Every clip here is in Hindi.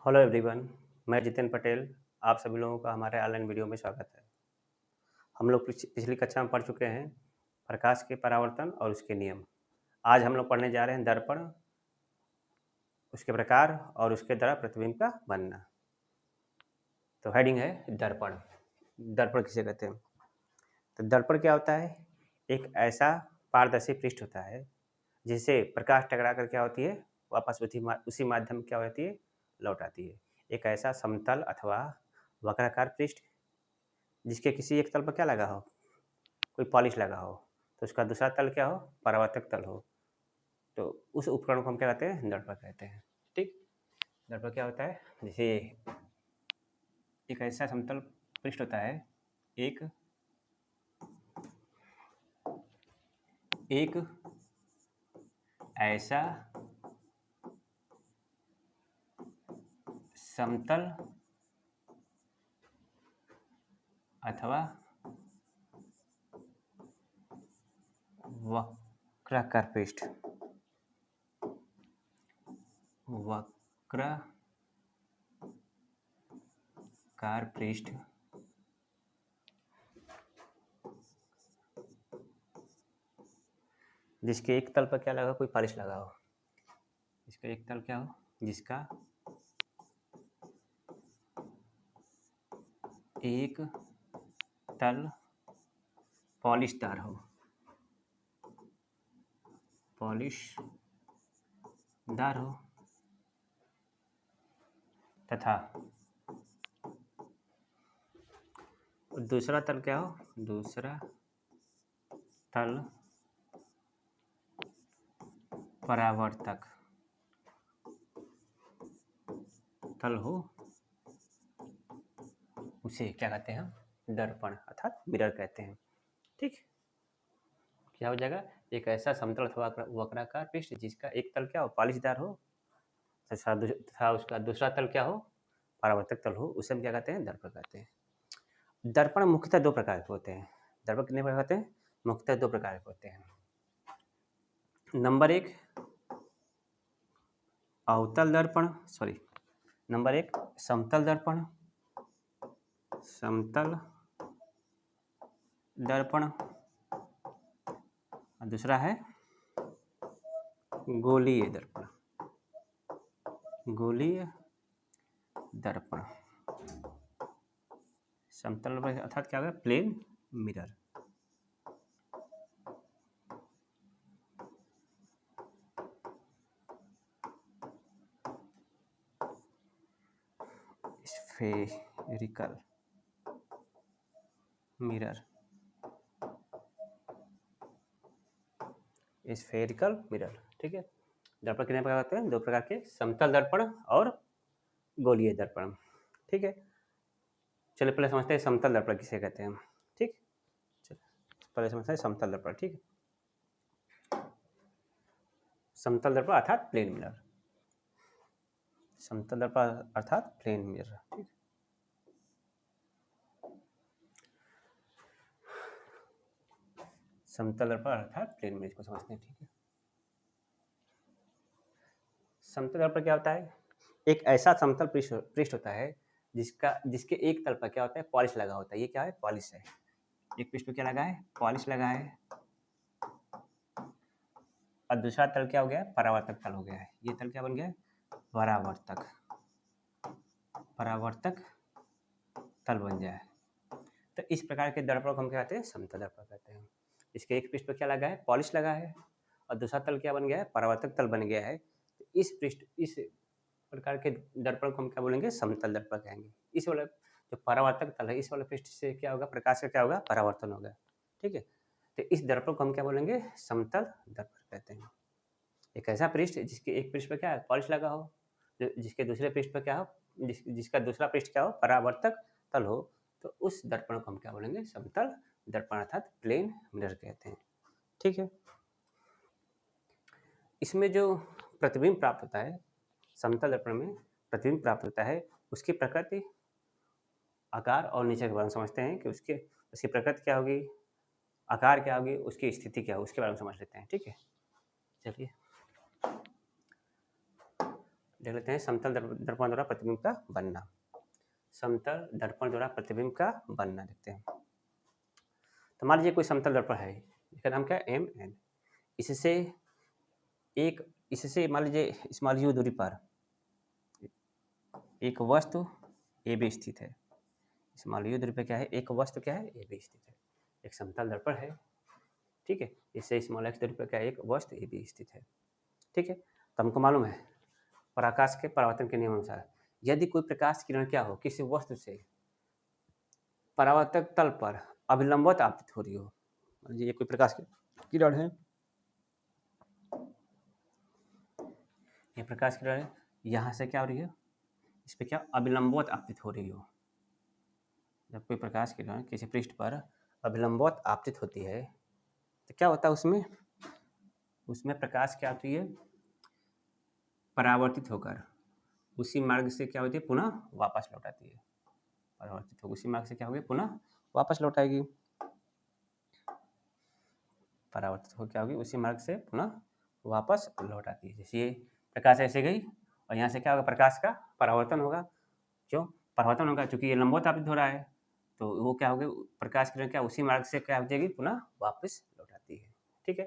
हेलो एवरीवन, मैं जितेन पटेल। आप सभी लोगों का हमारे ऑनलाइन वीडियो में स्वागत है। हम लोग पिछली कक्षा में पढ़ चुके हैं प्रकाश के परावर्तन और उसके नियम। आज हम लोग पढ़ने जा रहे हैं दर्पण, उसके प्रकार और उसके द्वारा प्रतिबिंब का बनना। तो हेडिंग है दर्पण। दर्पण किसे कहते हैं? तो दर्पण क्या होता है? एक ऐसा पारदर्शी पृष्ठ होता है जिससे प्रकाश टकरा कर क्या होती है, वापस उसी माध्यम क्या होती है, लौट आती है। एक ऐसा समतल अथवा वक्राकार पृष्ठ जिसके किसी एक तल पर क्या लगा हो, कोई पॉलिश लगा हो, तो उसका दूसरा तल क्या हो, परावर्तक तल हो। तो उस उपकरण को हम क्या कहते हैं? दर्पण कहते हैं। ठीक। दर्पण क्या होता है? जैसे एक ऐसा समतल पृष्ठ होता है, एक एक ऐसा समतल अथवा वक्राकार पृष्ठ, वक्राकार पृष्ठ जिसके एक तल पर क्या लगा, कोई पॉलिश लगा हो। इसका एक तल क्या हो, जिसका एक तल पॉलिशदार हो, पॉलिशदार हो तथा दूसरा तल क्या हो, दूसरा तल परावर्तक तल हो, उसे क्या कहते हैं? दर्पण अर्थात मिरर कहते हैं। ठीक। क्या हो जाएगा? एक ऐसा समतल अथवा वक्राकार पृष्ठ जिसका एक तल क्या हो, पॉलिशदार हो तथा उसका दूसरा तल क्या हो, परावर्तक तल हो, उसे हम क्या कहते हैं? दर्पण कहते हैं। दर्पण मुख्यतः दो प्रकार के होते हैं। दर्पण कितने प्रकार होते हैं? मुख्यतः दो प्रकार के होते हैं। नंबर एक अवतल दर्पण, नंबर एक समतल दर्पण, समतल दर्पण, और दूसरा है गोलीय दर्पण, गोलीय दर्पण। समतल दर्पण अर्थात क्या होगा? Plane mirror. Spherical mirror, spherical mirror. ठीक है। दर्पण कितने प्रकार होते हैं? दो प्रकार के, समतल दर्पण और गोलीय दर्पण। ठीक है। चलिए पहले समझते हैं समतल दर्पण किसे कहते हैं। ठीक। चलिए पहले समझते हैं समतल दर्पण। ठीक। समतल दर्पण अर्थात प्लेन मिरर, समतल दर्पण अर्थात प्लेन मिरर। ठीक। समतल दर्पण अर्थात प्लेन मिरर को समझते हैं। ठीक है। समतल दर्पण क्या होता है? एक ऐसा समतल पृष्ठ होता है जिसके एक तल पर क्या होता है? पॉलिश लगा होता है। ये क्या है? पॉलिश है। एक पृष्ठ पर क्या लगा है? पॉलिश लगा है, और दूसरा तल क्या हो गया? परावर्तक तल हो गया है। ये तल क्या बन गया? परावर्तक तल बन जाए। तो इस प्रकार के दर्पण को हम क्या कहते हैं? समतल दर्पण कहते हैं। इसके एक पृष्ठ पर क्या लगा है? पॉलिश लगा है, और दूसरा तल क्या बन गया है? परावर्तक तल बन गया है। तो इस प्रकार के दर्पण को हम क्या बोलेंगे? समतल दर्पण कहेंगे। इस वाला जो परावर्तक तल है, इस वाले पृष्ठ से क्या होगा? प्रकाश का क्या होगा? परावर्तन होगा। ठीक है। तो इस दर्पण को हम क्या बोलेंगे? समतल दर्पण कहते हैं। एक ऐसा पृष्ठ जिसके एक पृष्ठ पर क्या है? पॉलिश लगा हो, जिसके दूसरे पृष्ठ पर क्या हो, जिसका दूसरा पृष्ठ क्या हो? परावर्तक तल हो, तो उस दर्पण को हम क्या बोलेंगे? समतल दर्पण अर्थात प्लेन मिरर कहते हैं। ठीक है। इसमें जो प्रतिबिंब प्राप्त होता है, समतल दर्पण में प्रतिबिंब प्राप्त होता है, उसकी प्रकृति, आकार और नीचे के बारे में समझते हैं कि उसकी प्रकृति क्या होगी, आकार क्या होगी, उसकी स्थिति क्या होगी, उसके बारे में समझ लेते हैं। ठीक है। चलिए देख लेते हैं समतल दर्पण द्वारा प्रतिबिंब का बनना। समतल दर्पण द्वारा प्रतिबिंब का बनना देखते हैं। तो मान लीजिए कोई समतल दर्पण है, इसका नाम क्या है MN। इससे मान लीजिए स्मॉल u दूरी पर एक वस्तु AB स्थित है। स्मॉल u दूरी पर क्या है, एक वस्तु क्या है AB स्थित है। एक समतल दर्पण है, ठीक है। इससे स्मॉल x दूरी पर क्या है, एक वस्तु AB स्थित है, ठीक है। तो हमको मालूम है प्रकाश के परावर्तन के नियम अनुसार यदि कोई प्रकाश किरण क्या हो किसी वस्तु से परावर्तक तल पर अभिलंबवत आपतित हो रही हो, ये कोई प्रकाश की किरण है, ये प्रकाश किरण है, यहाँ से क्या हो रही है, इस पर क्या अभिलंबवत आपतित हो रही हो। जब कोई प्रकाश किरण किसी पृष्ठ पर अभिलंबवत आपतित होती है तो क्या होता है उसमें प्रकाश क्या होती है, परावर्तित होकर उसी मार्ग से क्या होती है, पुनः वापस लौट आती है। परावर्तित हो उसी मार्ग से क्या होगी, पुनः वापस लौट आएगी। परावर्तित हो क्या होगी, उसी मार्ग से पुनः वापस लौट आती है। जैसे ये प्रकाश ऐसे गई और यहाँ से क्या होगा, प्रकाश का परावर्तन होगा। क्यों परावर्तन होगा, क्योंकि ये लंबवत आपतित हो रहा है, तो वो क्या होगी, प्रकाश किरण क्या उसी मार्ग से क्या हो जाएगी, पुनः वापस लौट आती है, ठीक है।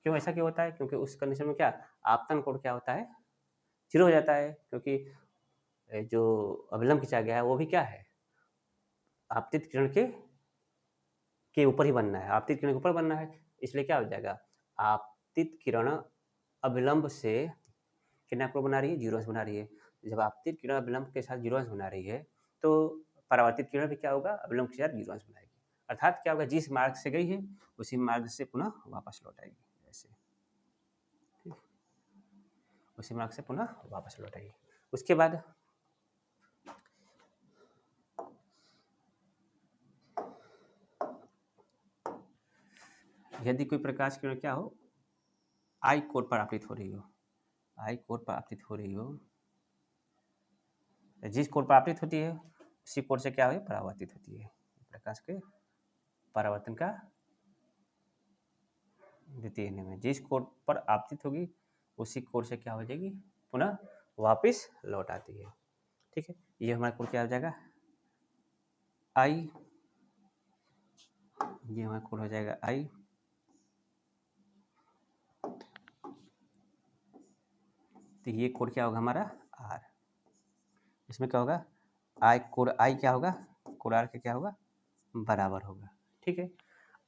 क्यों ऐसा क्यों होता है, क्योंकि उस कंडीशन में क्या आपतन कोण क्या होता है, 0 हो जाता है, क्योंकि जो अभिलंब खिंचा गया है वो भी क्या है, आपतित किरण के ऊपर ही बनना है, आपतित किरण के ऊपर बनना है। इसलिए क्या हो जाएगा, आपतित किरण अभिलंब से कितना कोण बना रही है, 0 अंश बना रही है। जब आपतित किरण अभिलंब के साथ 0 अंश बना रही है तो परावर्तित किरण भी क्या होगा, अभिलंब के साथ 0 अंश बनाएगी। अर्थात क्या होगा, जिस मार्ग से गई है उसी मार्ग से पुनः वापस लौट आएगी, ऐसे उसी मार्ग से पुनः वापस लौट आएगी। उसके बाद यदि कोई प्रकाश किरण क्या हो I कोण पर आपतित हो रही हो, I कोण पर आपतित हो रही हो, जिस कोण पर आपतित होती है उसी कोण से क्या हो, परावर्तित होती है। प्रकाश के परावर्तन का द्वितीय नियम है, जिस कोण पर आपतित होगी उसी कोण से क्या हो जाएगी, पुनः वापस लौट आती है, ठीक है। ये हमारा कोण क्या हो जाएगा I, ये हमारा कोण हो जाएगा I, तो ये कोण क्या होगा हमारा R। इसमें क्या होगा, कोण I क्या होगा, कोण R के क्या होगा, बराबर होगा, ठीक है।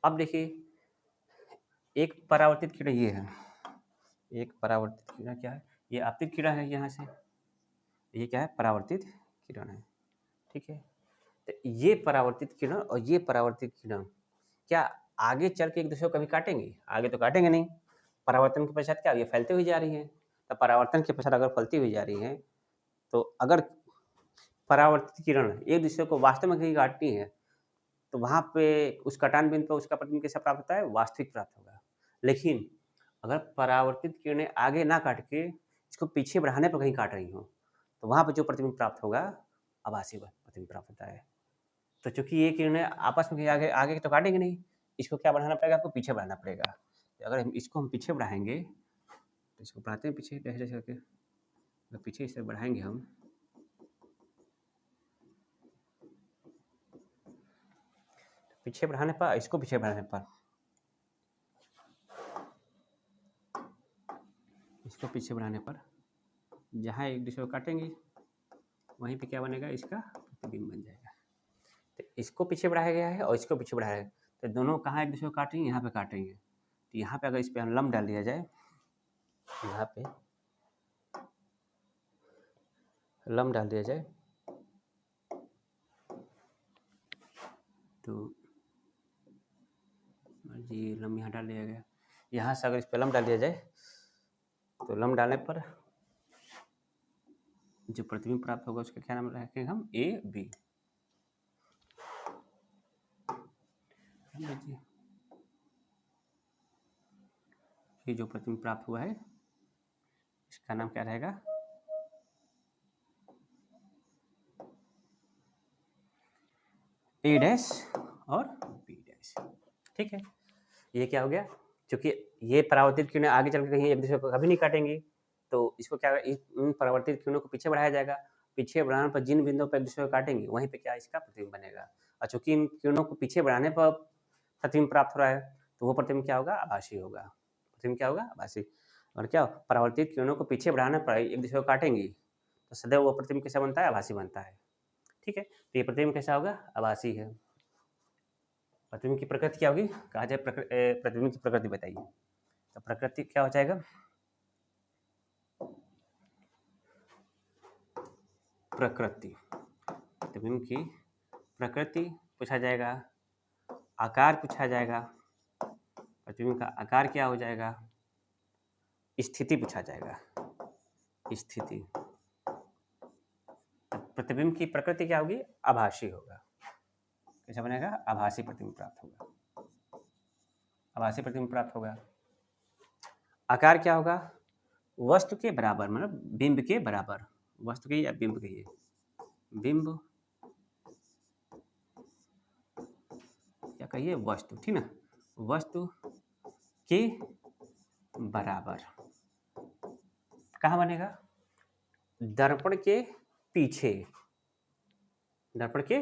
अब देखिए एक परावर्तित किरण ये है, एक परावर्तित किरण क्या है, ये आपतित किरण है, यहाँ से ये क्या है, परावर्तित किरण है, ठीक है। तो ये परावर्तित किरण और ये परावर्तित किरण क्या आगे चल के एक दूसरे को कभी काटेंगे, आगे तो काटेंगे नहीं। परावर्तन के पश्चात क्या ये फैलते हुई जा रही है, तो परावर्तन के पश्चात अगर फैलती हुई जा रही है तो अगर परावर्तित किरण एक दूसरे को वास्तव में कहीं काटती है तो वहाँ पे उस कटान बिंदु पर उसका प्रतिबिंब कैसा प्राप्त होता है, वास्तविक प्राप्त होगा। लेकिन अगर परावर्तित किरणें आगे ना काट के इसको पीछे बढ़ाने पर कहीं काट रही हो तो वहाँ पर जो प्रतिबिंब प्राप्त होगा आभासी प्रतिबिंब प्राप्त होता है। तो चूंकि ये किरणें आपस में आगे आगे तो काटेंगे नहीं, इसको क्या बढ़ाना पड़ेगा, आपको पीछे बढ़ाना पड़ेगा। तो अगर इसको हम पीछे बढ़ाएंगे तो इसको बढ़ाते हैं पीछे जैसे जैसे करके, तो पीछे इसे बढ़ाएंगे हम, पीछे बढ़ाने पर इसको पीछे बढ़ाने पर इसको पीछे बढ़ाने पर जहाँ एक दूसरे को काटेंगे वहीं पे क्या बनेगा, इसका प्रतिबिंब बन जाएगा। तो इसको पीछे बढ़ाया गया है और इसको पीछे बढ़ाया है, तो दोनों कहाँ एक दूसरे को काटेंगे, यहाँ पे काटेंगे। तो यहाँ पे अगर इस पर हम लंब डाल दिया जाए, यहाँ पे लंब डाल दिया जाए तो जी लंब यहाँ डाल दिया गया, यहाँ से अगर इस पर लंब डाल दिया जाए तो लंब डालने पर जो प्रतिबिंब प्राप्त होगा उसका क्या नाम रखेंगे हम, AB। ये जो प्रतिबिंब प्राप्त हुआ है इसका नाम क्या रहेगा, A डैश और B डैश, ठीक है। ये क्या हो गया, क्योंकि ये परावर्तित किरणें आगे चल के कहीं एक दूसरे को कभी नहीं काटेंगी तो इसको क्या इन परावर्तित किरणों को पीछे बढ़ाया जाएगा। पीछे बढ़ाने पर जिन बिंदुओं पर एक दूसरे को काटेंगे वहीं पे क्या इसका प्रतिबिंब बनेगा। और चूंकि इन किरणों को पीछे बढ़ाने पर प्रतिबिंब प्राप्त हो रहा है तो वो प्रतिबिंब क्या होगा, आभासी होगा। प्रतिबिंब क्या होगा, आभासी। और क्या परावर्तित किरणों को पीछे बढ़ाने पर एक दूसरे को काटेंगी तो सदैव वो प्रतिबिंब कैसा बनता है, आभासी बनता है। ठीक है, तो ये प्रतिबिंब कैसा होगा, आभासी है। प्रतिबिंब की प्रकृति क्या होगी, कहा जाए प्रतिबिंब की प्रकृति बताइए। तो प्रकृति क्या हो जाएगा, प्रकृति, प्रतिबिंब की प्रकृति पूछा जाएगा, आकार पूछा जाएगा, प्रतिबिंब का आकार क्या हो जाएगा, स्थिति पूछा जाएगा, स्थिति। प्रतिबिंब की प्रकृति क्या होगी, आभासी होगा। कैसा बनेगा, आभासी प्रतिबिंब प्राप्त होगा, आभासी प्रतिबिंब प्राप्त होगा। आकार क्या होगा, वस्तु के बराबर, मतलब बिंब के बराबर, वस्तु के या बिंब के, बिंब क्या कहिए, वस्तु, ठीक ना, वस्तु के बराबर। कहाँ बनेगा, दर्पण के पीछे, दर्पण के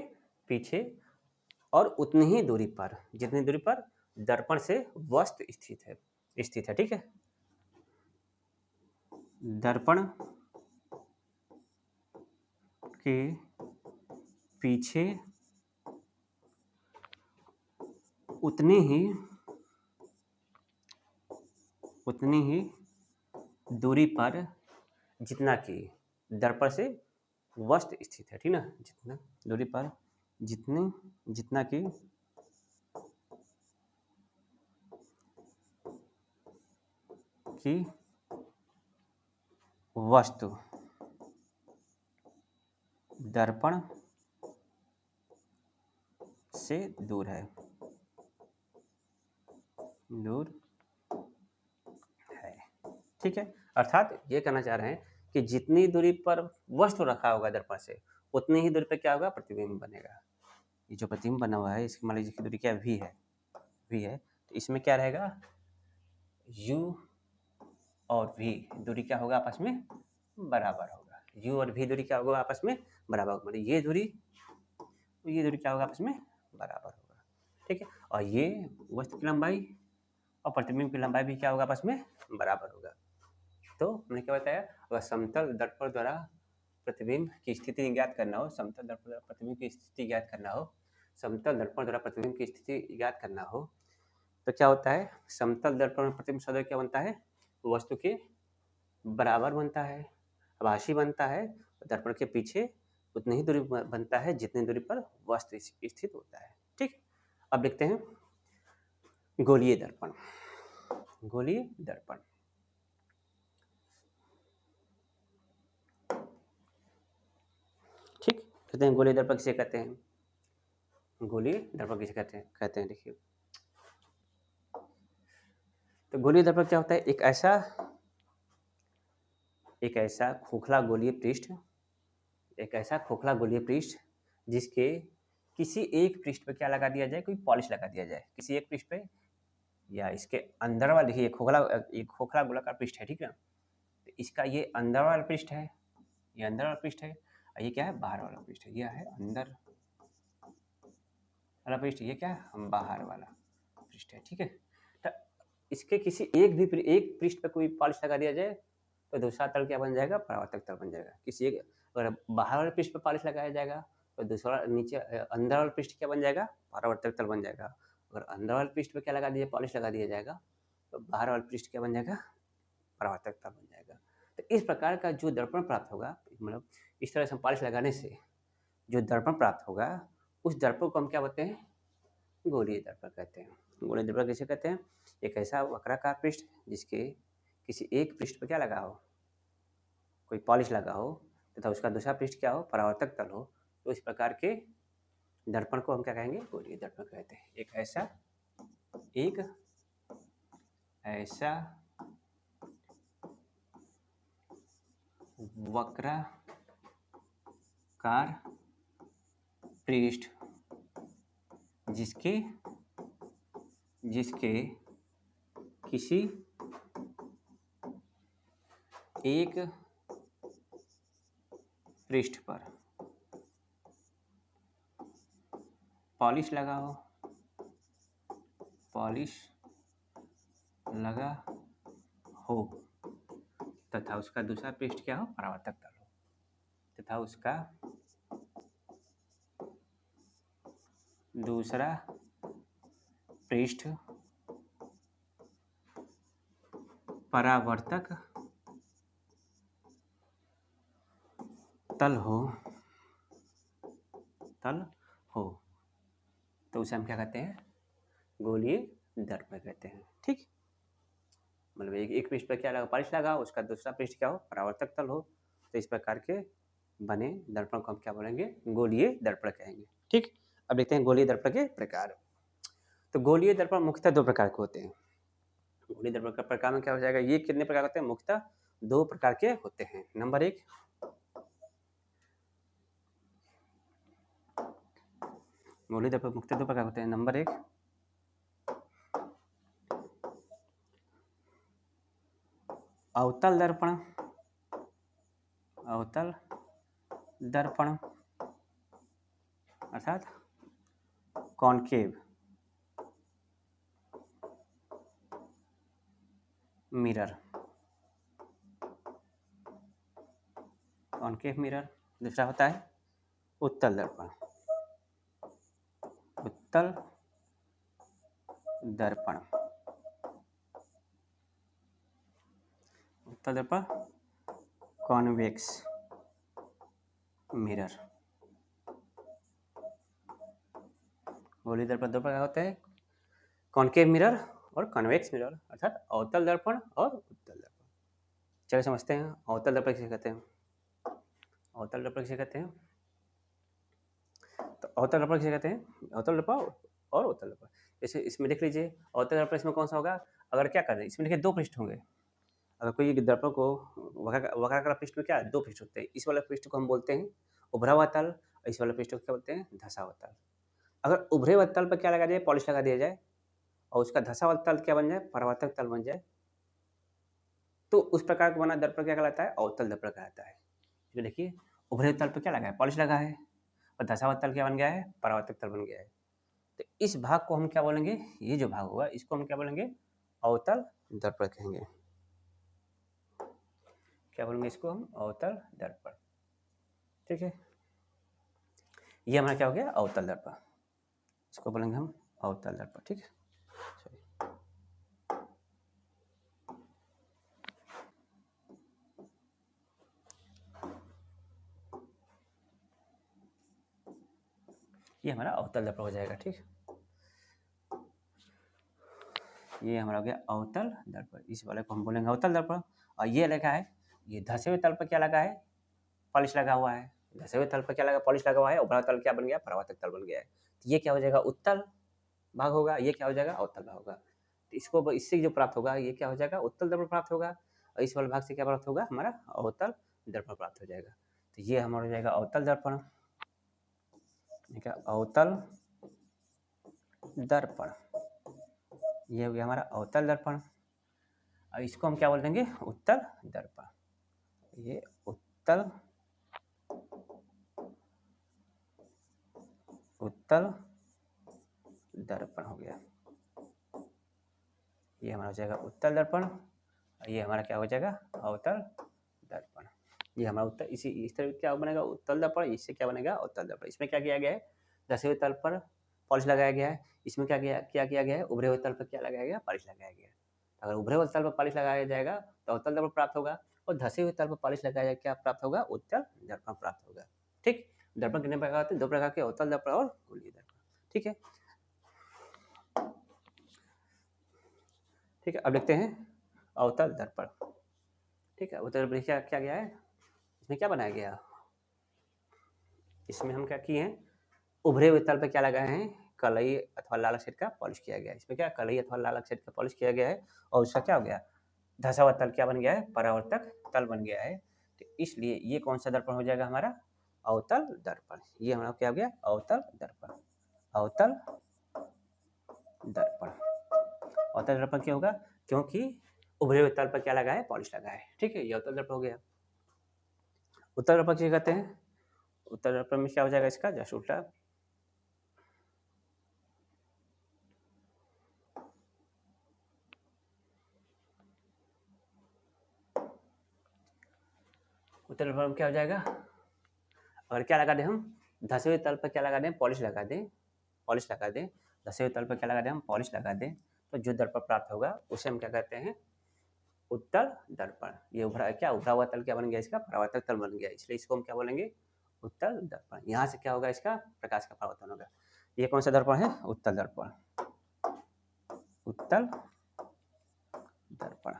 पीछे और उतनी ही दूरी पर, जितनी दूरी पर दर्पण से वस्तु स्थित है, स्थित है। ठीक है, दर्पण के पीछे उतनी ही दूरी पर जितना कि दर्पण से वस्तु स्थित है, ठीक ना, जितना दूरी पर जितना कि वस्तु दर्पण से दूर है, दूर है। ठीक है, अर्थात ये कहना चाह रहे हैं कि जितनी दूरी पर वस्तु रखा होगा दर्पण से उतनी ही दूरी पर क्या होगा, प्रतिबिंब बनेगा। ये जो प्रतिबिंब बना हुआ है इसकी मान लीजिए की दूरी क्या v है, v है, तो इसमें क्या रहेगा, u और v दूरी क्या होगा, आपस में बराबर होगा। u और v दूरी क्या होगा, आपस में बराबर होगा, मतलब ये दूरी क्या होगा, आपस में बराबर होगा। ठीक है, और ये वस्तु की लंबाई और प्रतिबिंब की लंबाई भी क्या होगा, आपस में बराबर होगा। तो हमने क्या बताया, अगर समतल दर्पण द्वारा प्रतिबिंब की स्थिति ज्ञात करना हो, समतल दर्पण द्वारा प्रतिबिंब की स्थिति ज्ञात करना हो, समतल दर्पण द्वारा प्रतिबिंब की स्थिति ज्ञात करना हो तो क्या होता है, समतल दर्पण में प्रतिबिंब सदैव क्या बनता है, वस्तु के बराबर बनता है, आभासी बनता है। दर्पण के पीछे उतनी ही दूरी बनता है जितनी दूरी पर वस्तु स्थित होता है। ठीक, अब देखते हैं गोलीय दर्पण। गोलीय दर्पण, ठीक, कहते हैं गोलीय दर्पण किसे कहते हैं, गोलीय दर्पण किसे कहते हैं देखिए। तो गोलीय दर्पण क्या होता है, एक ऐसा खोखला गोलीय पृष्ठ, एक ऐसा खोखला गोलीय पृष्ठ जिसके किसी एक पृष्ठ पे क्या लगा दिया जाए, कोई पॉलिश लगा दिया जाए किसी एक पृष्ठ पे, या इसके अंदर वाला, देखिए खोखला गोलाकार पृष्ठ है, ठीक है, तो इसका ये अंदर वाला पृष्ठ है, ये अंदर वाला पृष्ठ है, और ये क्या है, बाहर वाला पृष्ठ है, ये है अंदर वाला पृष्ठ, ये क्या है, बाहर वाला पृष्ठ है। ठीक है, तो इसके किसी एक पृष्ठ पे कोई पॉलिश लगा दिया जाए तो दूसरा तल क्या बन जाएगा, परावर्तक तल बन जाएगा। किसी एक, अगर बाहर वाले पृष्ठ पे पॉलिश लगाया जाएगा तो दूसरा नीचे अंदर वाला पृष्ठ क्या बन जाएगा, परावर्तक तल बन जाएगा। अगर अंदर वाले पृष्ठ पे क्या लगा दिया, पॉलिश लगा दिया जाएगा तो बाहर वाला पृष्ठ क्या बन जाएगा, परावर्तक तल बन जाएगा। तो इस प्रकार का जो दर्पण प्राप्त होगा, मतलब इस तरह से पॉलिश लगाने से जो दर्पण प्राप्त होगा उस दर्पण को हम क्या बोलते हैं, गोलीय दर्पण कहते हैं। गोलीय दर्पण किसे कहते हैं, एक ऐसा वक्राकार पृष्ठ जिसके किसी एक पृष्ठ पर क्या लगा हो, कोई पॉलिश लगा हो, तथा उसका दूसरा पृष्ठ क्या हो, परावर्तक तल हो, तो इस प्रकार के दर्पण को हम क्या कहेंगे, गोलीय दर्पण कहते हैं। एक ऐसा वक्राकार पृष्ठ जिसके किसी एक पृष्ठ पर पॉलिश लगाओ, पॉलिश लगा हो तथा उसका दूसरा पृष्ठ क्या हो, परावर्तक तल हो, तथा उसका दूसरा पृष्ठ परावर्तक तल हो, तो उसे हम क्या कहते हैं, गोलीय दर्पण कहते हैं। ठीक, मतलब एक पृष्ठ पर क्या लगा, पॉलिश लगा, उसका दूसरा पृष्ठ क्या हो, परावर्तक तल हो, तो इस प्रकार के बने दर्पण को हम क्या बोलेंगे, गोलीय दर्पण कहेंगे। ठीक, अब देखते हैं गोलीय दर्पण के प्रकार। तो गोलीय दर्पण मुख्यतः दो प्रकार के होते हैं। गोलीय दर्पण का प्रकार में क्या हो जाएगा, ये कितने प्रकार होते हैं, मुख्यतः दो प्रकार के होते हैं। नंबर एक, गोलीय दर्पण मुख्यतः दो प्रकार होते हैं। नंबर एक, अवतल दर्पण, अवतल दर्पण अर्थात कॉनकेव मिरर, कॉनकेव मिरर। दूसरा होता है उत्तल दर्पण, उत्तल दर्पण, उत्तल दर्पण कॉन्वेक्स मिरर। गोलीय दर्पण दो प्रकार होते हैं, कॉनकेव मिरर और कॉन्वेक्स मिरर, अर्थात अवतल दर्पण और उत्तल दर्पण। चलिए समझते हैं अवतल दर्पण किसे कहते हैं। अवतल दर्पण किसे कहते हैं, तो अवतल दर्पण किसे कहते हैं, अवतल दर्पण और उत्तल दर्पण। जैसे इसमें देख लीजिए, अवतल दर्पण इसमें कौन सा होगा, अगर क्या कर रहे हैं, इसमें देखिए दो पृष्ठ होंगे। अगर कोई दर्पण को वक्राकार पृष्ठ में क्या है, दो पृष्ठ होते हैं। इस वाले पृष्ठ को हम बोलते हैं उभरा हुआ तल, इस वाले पृष्ठ को क्या बोलते हैं, धंसा हुआ तल। अगर उभरे हुए तल पर क्या लगा जाए, पॉलिश लगा दिया जाए, और उसका धंसा हुआ तल क्या बन जाए, परावर्तक तल बन जाए, तो उस प्रकार का बना दर्पण क्या कहलाता है, अवतल दर्पण कहलाता है। तो देखिए उभरे तल पर क्या लगा है, पॉलिश लगा है, और धंसा हुआ तल क्या बन गया है, परावर्तक तल बन गया है। तो इस भाग को हम क्या बोलेंगे, ये जो भाग होगा इसको हम क्या बोलेंगे, अवतल दर्पण कहेंगे। क्या बोलेंगे इसको हम, अवतल दर्पण। ठीक है, ये हमारा क्या हो गया, अवतल दर्पण, इसको बोलेंगे हम अवतल दर्पण। ठीक है, ये हमारा अवतल दर्पण हो जाएगा। ठीक, ये हमारा हो गया अवतल दर्पण, इस वाले को हम बोलेंगे अवतल दर्पण। और ये लगा है, ये धसे हुए तल पर क्या लगा है, पॉलिश लगा हुआ है, धसे हुए तल पर क्या लगा, पॉलिश लगा हुआ है, उभरा तल क्या बन गया, परावर्तक तल बन गया है। तो ये क्या हो जाएगा, उत्तल भाग होगा, ये क्या हो जाएगा, अवतल भाग होगा। तो इसको इससे जो प्राप्त होगा, ये क्या हो जाएगा, उत्तल दर्पण प्राप्त होगा, और इस वाले भाग से क्या प्राप्त होगा, हमारा अवतल दर्पण प्राप्त हो जाएगा। तो ये हमारा हो जाएगा अवतल दर्पण, अवतल दर्पण, ये हो गया हमारा अवतल दर्पण। और इसको हम क्या बोल देंगे, उत्तल दर्पण। ये उत्तल दर्पण हो गया, ये हमारा हो जाएगा उत्तल दर्पण, और ये हमारा क्या हो जाएगा, अवतल दर्पण। ये हमारा उत्तर इस तरह क्या बनेगा, उत्तल दर्पण, इससे क्या बनेगा, अवतल दर्पण। इसमें क्या किया गया है, धसे हुए तल पर पॉलिश लगाया गया है। इसमें क्या किया गया है, उभरे हुए तल पर क्या लगाया गया, पॉलिश लगाया गया है। अगर उभरे हुए तल पर पॉलिश लगाया जाएगा तो अवतल दर्पण प्राप्त होगा, और धसे हुए तल पर पॉलिश लगाया जाएगा क्या प्राप्त होगा, उत्तल दर्पण प्राप्त होगा। ठीक, दर्पण कितने प्रकार होते हैं, दो प्रकार के, अवतल दर्पण और गोलीय दर्पण। ठीक है, ठीक है, अब देखते हैं अवतल दर्पण। ठीक है, अवतल दर्पण क्या क्या गया है, इसमें क्या बनाया गया, इसमें हम क्या किए हैं, उभरे हुए तल पर क्या लगाए हैं, कलई अथवा लाल अक्साइड का पॉलिश किया गया है। इसमें क्या कलई अथवा लाल अक्साइड का पॉलिश किया गया है, और उसका क्या हो गया, धसा हुआ तल क्या बन गया है, परावर्तक तल बन गया है। तो इसलिए ये कौन सा दर्पण हो जाएगा, हमारा अवतल दर्पण। ये हमारा क्या हो गया, अवतल दर्पण, अवतल दर्पण। अवतल दर्पण क्यों होगा, क्योंकि उभरे हुए तल पर क्या लगा है? पॉलिश लगा है। ठीक है, ये अवतल दर्पण हो गया। उत्तल दर्पण किसे कहते हैं? उत्तल दर्पण में क्या हो जाएगा इसका? जस्ट उल्टा। उत्तल दर्पण में क्या हो जाएगा? अगर क्या लगा दें हम? धसे हुए तल पर क्या लगा दें? पॉलिश लगा दें। पॉलिश लगा दें। धसे हुए तल पर क्या लगा दें? हम पॉलिश लगा दें, तो जो दर्पण प्राप्त होगा उसे हम क्या कहते हैं? उत्तल दर्पण। ये उभरा क्या? उभरा हुआ तल क्या बन गया इसका? परावर्तक तल बन गया, इसलिए इसको हम क्या बोलेंगे? उत्तल दर्पण। यहाँ से क्या होगा इसका? प्रकाश का परावर्तन होगा। ये कौन सा दर्पण है? उत्तल दर्पण। उत्तल दर्पण।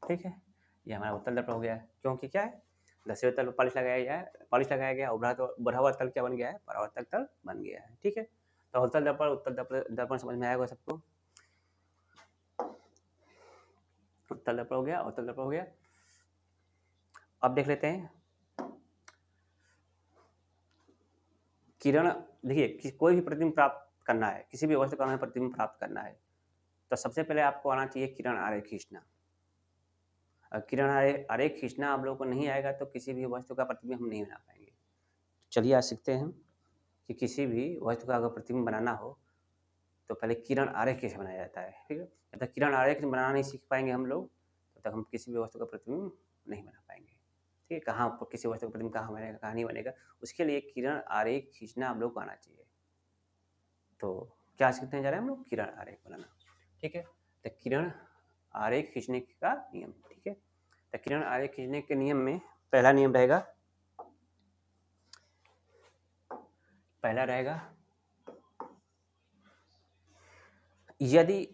ठीक है, ये हमारा उत्तल दर्पण हो गया है। क्योंकि क्या है? धसे हुए तल पर पॉलिश लगाया गया है, पॉलिश लगाया गया, उभरा हुआ तल क्या बन गया है? परावर्तक तल बन गया है। ठीक है, तो उत्तल दर्पण, उत्तल दर्पण समझ में आएगा सबको? उत्तल दर्पण हो गया, उत्तल दर्पण हो गया। अब देख लेते हैं किरण। देखिए, कोई भी प्रतिबिंब प्राप्त करना है, किसी भी वस्तु का हमें प्रतिबिंब प्राप्त करना है, तो सबसे पहले आपको आना चाहिए किरण आरेख खींचना। किरण आरेख खींचना आप लोगों को नहीं आएगा तो किसी भी वस्तु का प्रतिबिंब हम नहीं बना पाएंगे। चलिए आज सीखते हैं कि किसी भी वस्तु का अगर प्रतिबिंब बनाना हो तो पहले किरण आरेख कैसे बनाया जाता है। ठीक है, जब तक किरण आरेख बनाना नहीं सीख पाएंगे हम लोग, तब तक हम किसी भी वस्तु का प्रतिबिंब नहीं बना पाएंगे। ठीक है, कहाँ पर किसी वस्तु का प्रतिबिंब कहाँ बनेगा, कहाँ नहीं बनेगा, उसके लिए किरण आरेख खींचना हम लोग को आना चाहिए। तो क्या सीखने जा रहे हैं हम लोग? किरण आरेख बनाना। ठीक है, तो किरण आरेख खींचने का नियम। ठीक है, तो किरण आरेख खींचने के नियम में पहला नियम रहेगा, पहला रहेगा यदि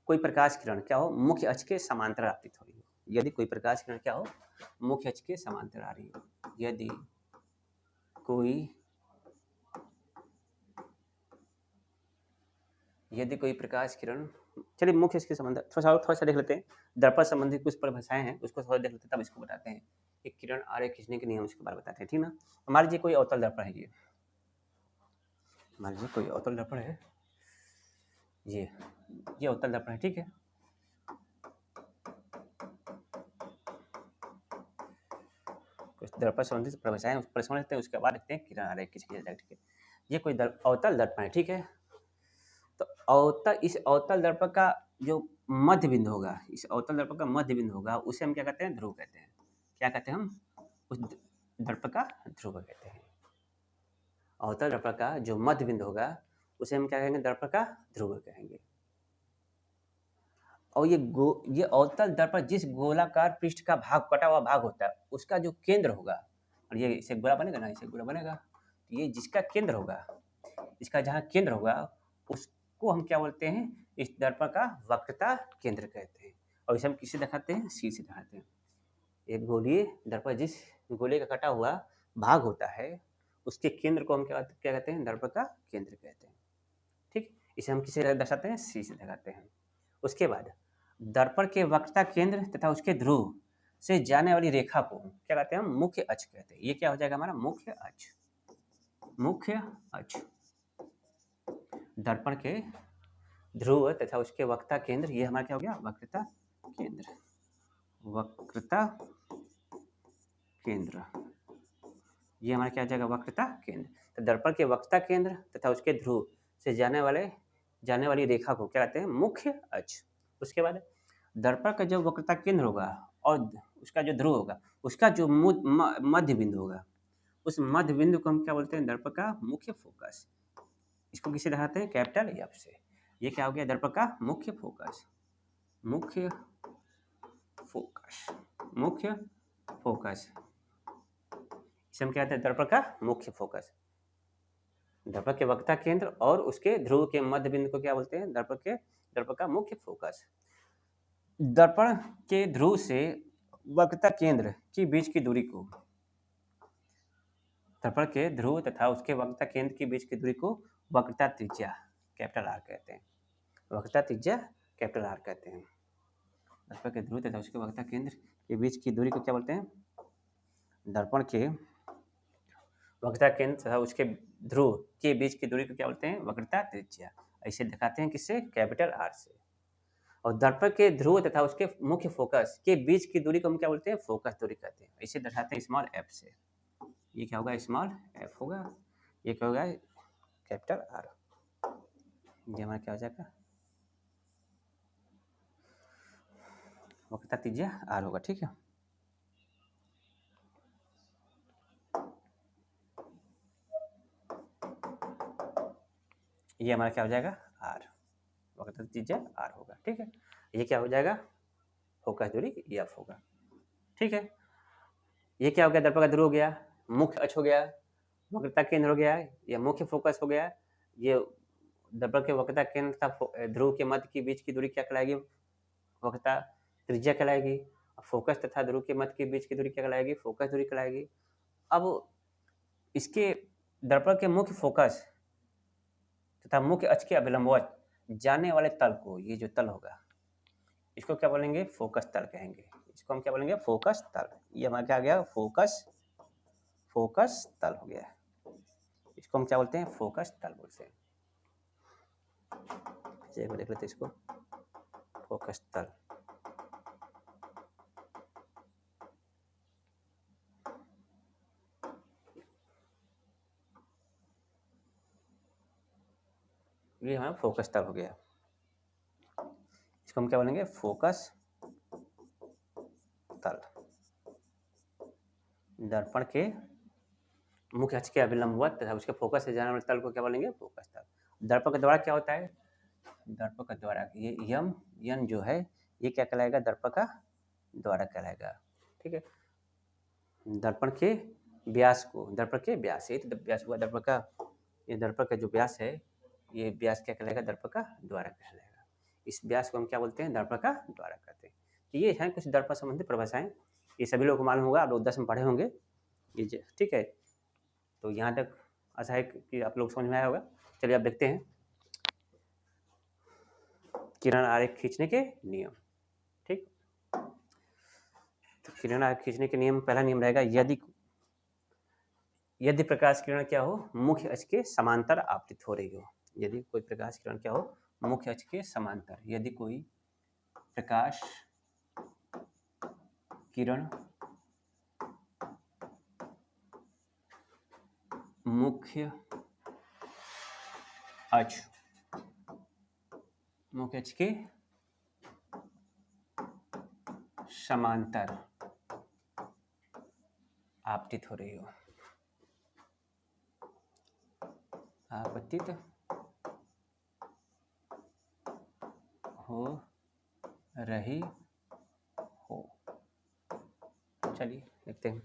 कोई प्रकाश किरण क्या हो? मुख्य अक्ष के समांतर आपतित हो रही हो। यदि कोई प्रकाश किरण क्या हो? मुख्य अक्ष के समांतर आ रही हो। यदि कोई प्रकाश किरण, चलिए मुख्य अक्ष के समांतर थोड़ा सा देख लेते हैं। दर्पण संबंधी कुछ परिभाषाएं हैं, उसको थोड़ा देख लेते हैं, तब इसको बताते हैं कि किरण आरेख खींचने के नियम उसके बारे में बताते हैं। ठीक ना? मान लीजिए कोई अवतल दर्पण है, ये मान लीजिए कोई अवतल दर्पण है, ये अवतल दर्पण है। ठीक है, कुछ दर्पण संबंधित परिभाषाएं उस पर समझ लेते हैं, उसके बाद देखते हैं किरण आरेख खींचने की। ठीक है, ये कोई अवतल दर्पण है। ठीक है, तो इस अवतल दर्पण का जो मध्य बिंदु होगा, इस अवतल दर्पण का मध्य बिंदु होगा, उसे हम क्या कहते हैं? ध्रुव कहते हैं। क्या कहते हैं हम? उस दर्पण का ध्रुव कहते हैं। अवतल दर्पण का जो मध्य बिंदु होगा उसे हम क्या कहेंगे? दर्पण का ध्रुव कहेंगे। और ये अवतल दर्पण जिस गोलाकार पृष्ठ का भाग, कटा हुआ भाग होता है, उसका जो केंद्र होगा, और ये इसे गोला बनेगा ना, इसे गोला बनेगा, ये जिसका केंद्र होगा, इसका जहाँ केंद्र होगा उसको हम क्या बोलते हैं? इस दर्पण का वक्रता केंद्र कहते हैं। और इसे हम किसे दिखाते हैं? सी से दिखाते हैं। एक गोलीय दर्पण जिस गोले का कटा हुआ भाग होता है उसके केंद्र को हम क्या कहते हैं? दर्पण का केंद्र कहते हैं। ठीक, इसे हम किसे दर्शाते हैं? सी से दिखाते हैं। उसके बाद दर्पण के वक्रता केंद्र तथा उसके ध्रुव से जाने वाली रेखा को क्या कहते हैं? हम मुख्य अक्ष कहते हैं। ये क्या हो जाएगा? हमारा मुख्य अक्ष। मुख्य अक्ष दर्पण के ध्रुव तथा उसके वक्रता केंद्र, ये हमारा क्या हो गया? वक्रता केंद्र। वक्रता केंद्र, ये हमारा क्या हो जाएगा? वक्रता केंद्र। तो दर्पण के वक्रता केंद्र तथा उसके ध्रुव से जाने वाली रेखा को क्या कहते हैं? मुख्य अक्ष। उसके बाद दर्पण का जो वक्रता केंद्र होगा और उसका जो ध्रुव होगा, उसका जो मध्य बिंदु होगा, उस मध्य बिंदु को हम क्या बोलते हैं? दर्पण का मुख्य फोकस। इसको किसे दिखाते हैं? कैपिटल एफ से। ये क्या हो गया? दर्पण का मुख्य फोकस। मुख्य फोकस, मुख्य फोकस, इसे हम क्या कहते हैं? दर्पण का मुख्य फोकस। दर्पण के वक्रता केंद्र और उसके ध्रुव के मध्य बिंदु को क्या बोलते हैं? दर्पण का मुख्य फोकस। दर्पण के ध्रुव से वक्रता केंद्र के बीच की दूरी को, दर्पण के ध्रुव तथा उसके वक्रता केंद्र के बीच की दूरी को वक्रता त्रिज्या कैपिटल आर कहते हैं। वक्रता त्रिज्या कैपिटल आर कहते हैं। दर्पण के ध्रुव तथा उसके वक्रता केंद्र के बीच की दूरी को क्या बोलते हैं? दर्पण के वक्रता केंद्र तथा उसके ध्रुव के बीच की दूरी को क्या बोलते हैं? वक्रता त्रिज्या। ऐसे दिखाते हैं किससे? कैपिटल आर से। और दर्पण के ध्रुव तथा उसके मुख्य फोकस के बीच की दूरी को हम क्या बोलते हैं? फोकस दूरी कहते हैं। इसे दर्शाते हैं स्मॉल एफ से। ये क्या होगा? स्मॉल एफ होगा। ये क्या होगा? Capital R. ये हमारा क्या हो जाएगा? वक्रता त्रिज्या आर होगा। ठीक है, ये हमारा क्या हो जाएगा? आर। वक्रता त्रिज्या आर होगा। ठीक है, ये क्या हो जाएगा? फोकस दूरी एफ होगा। ठीक है, ये क्या हो गया? दर्पण का ध्रुव हो गया, मुख्य अक्ष हो गया, वक्रता केंद्र हो गया, या मुख्य फोकस हो गया। ये दर्पण के वक्रता केंद्र तथा ध्रुव के मध्य के बीच की दूरी क्या कहलाएगी? वक्रता त्रिज्या कहलाएगी। फोकस तथा ध्रुव के मध्य के बीच की दूरी क्या कहलाएगी? फोकस दूरी कहलाएगी। अब इसके दर्पण के मुख्य फोकस तथा मुख्य अक्ष के अभिलंबवत जाने वाले तल को, ये जो तल होगा, इसको क्या बोलेंगे? फोकस तल कहेंगे। इसको हम क्या बोलेंगे? फोकस तल। ये हमारा क्या आ गया? फोकस तल हो गया। इसको हम क्या बोलते हैं? फोकस तल बोलते हैं। एक देख लेते इसको, फोकस तल। ये हमारा फोकस तल हो गया। इसको हम क्या बोलेंगे? फोकस तल। दर्पण के मुख्य अक्ष के अभिलंबवत तथा उसके फोकस से जाने वाले तल को क्या बोलेंगे? फोकस तल। दर्पण का द्वारा क्या होता है? दर्पण का द्वारा, ये यम यन जो है, ये क्या कहलाएगा? दर्पण का द्वारा कहलाएगा। ठीक है, दर्पण के व्यास को, दर्पण के व्यास, ये तो व्यास हुआ दर्पण का। ये दर्पण का जो व्यास है, ये व्यास क्या कहलाएगा? दर्पण का द्वारा कहलाएगा। इस व्यास को हम क्या बोलते हैं? दर्पण का द्वारा कहते हैं। तो ये हैं कुछ दर्पण संबंधी परिभाषाएं। ये सभी लोगों को मालूम होगा, आप लोग 10 में पढ़े होंगे ये। ठीक है, तो यहाँ तक आशा है कि आप लोग समझ में आया होगा। चलिए अब देखते हैं किरण आरेख खींचने के नियम। ठीक, तो किरण आरेख खींचने के नियम, पहला नियम रहेगा, यदि प्रकाश किरण क्या हो? मुख्य अक्ष के समांतर आपतित हो रही हो। यदि कोई प्रकाश किरण क्या हो? मुख्य अक्ष के समांतर। यदि कोई प्रकाश किरण मुख्य अक्ष के समांतर आपतित हो रही हो, आपतित हो रही हो। चलिए देखते हैं।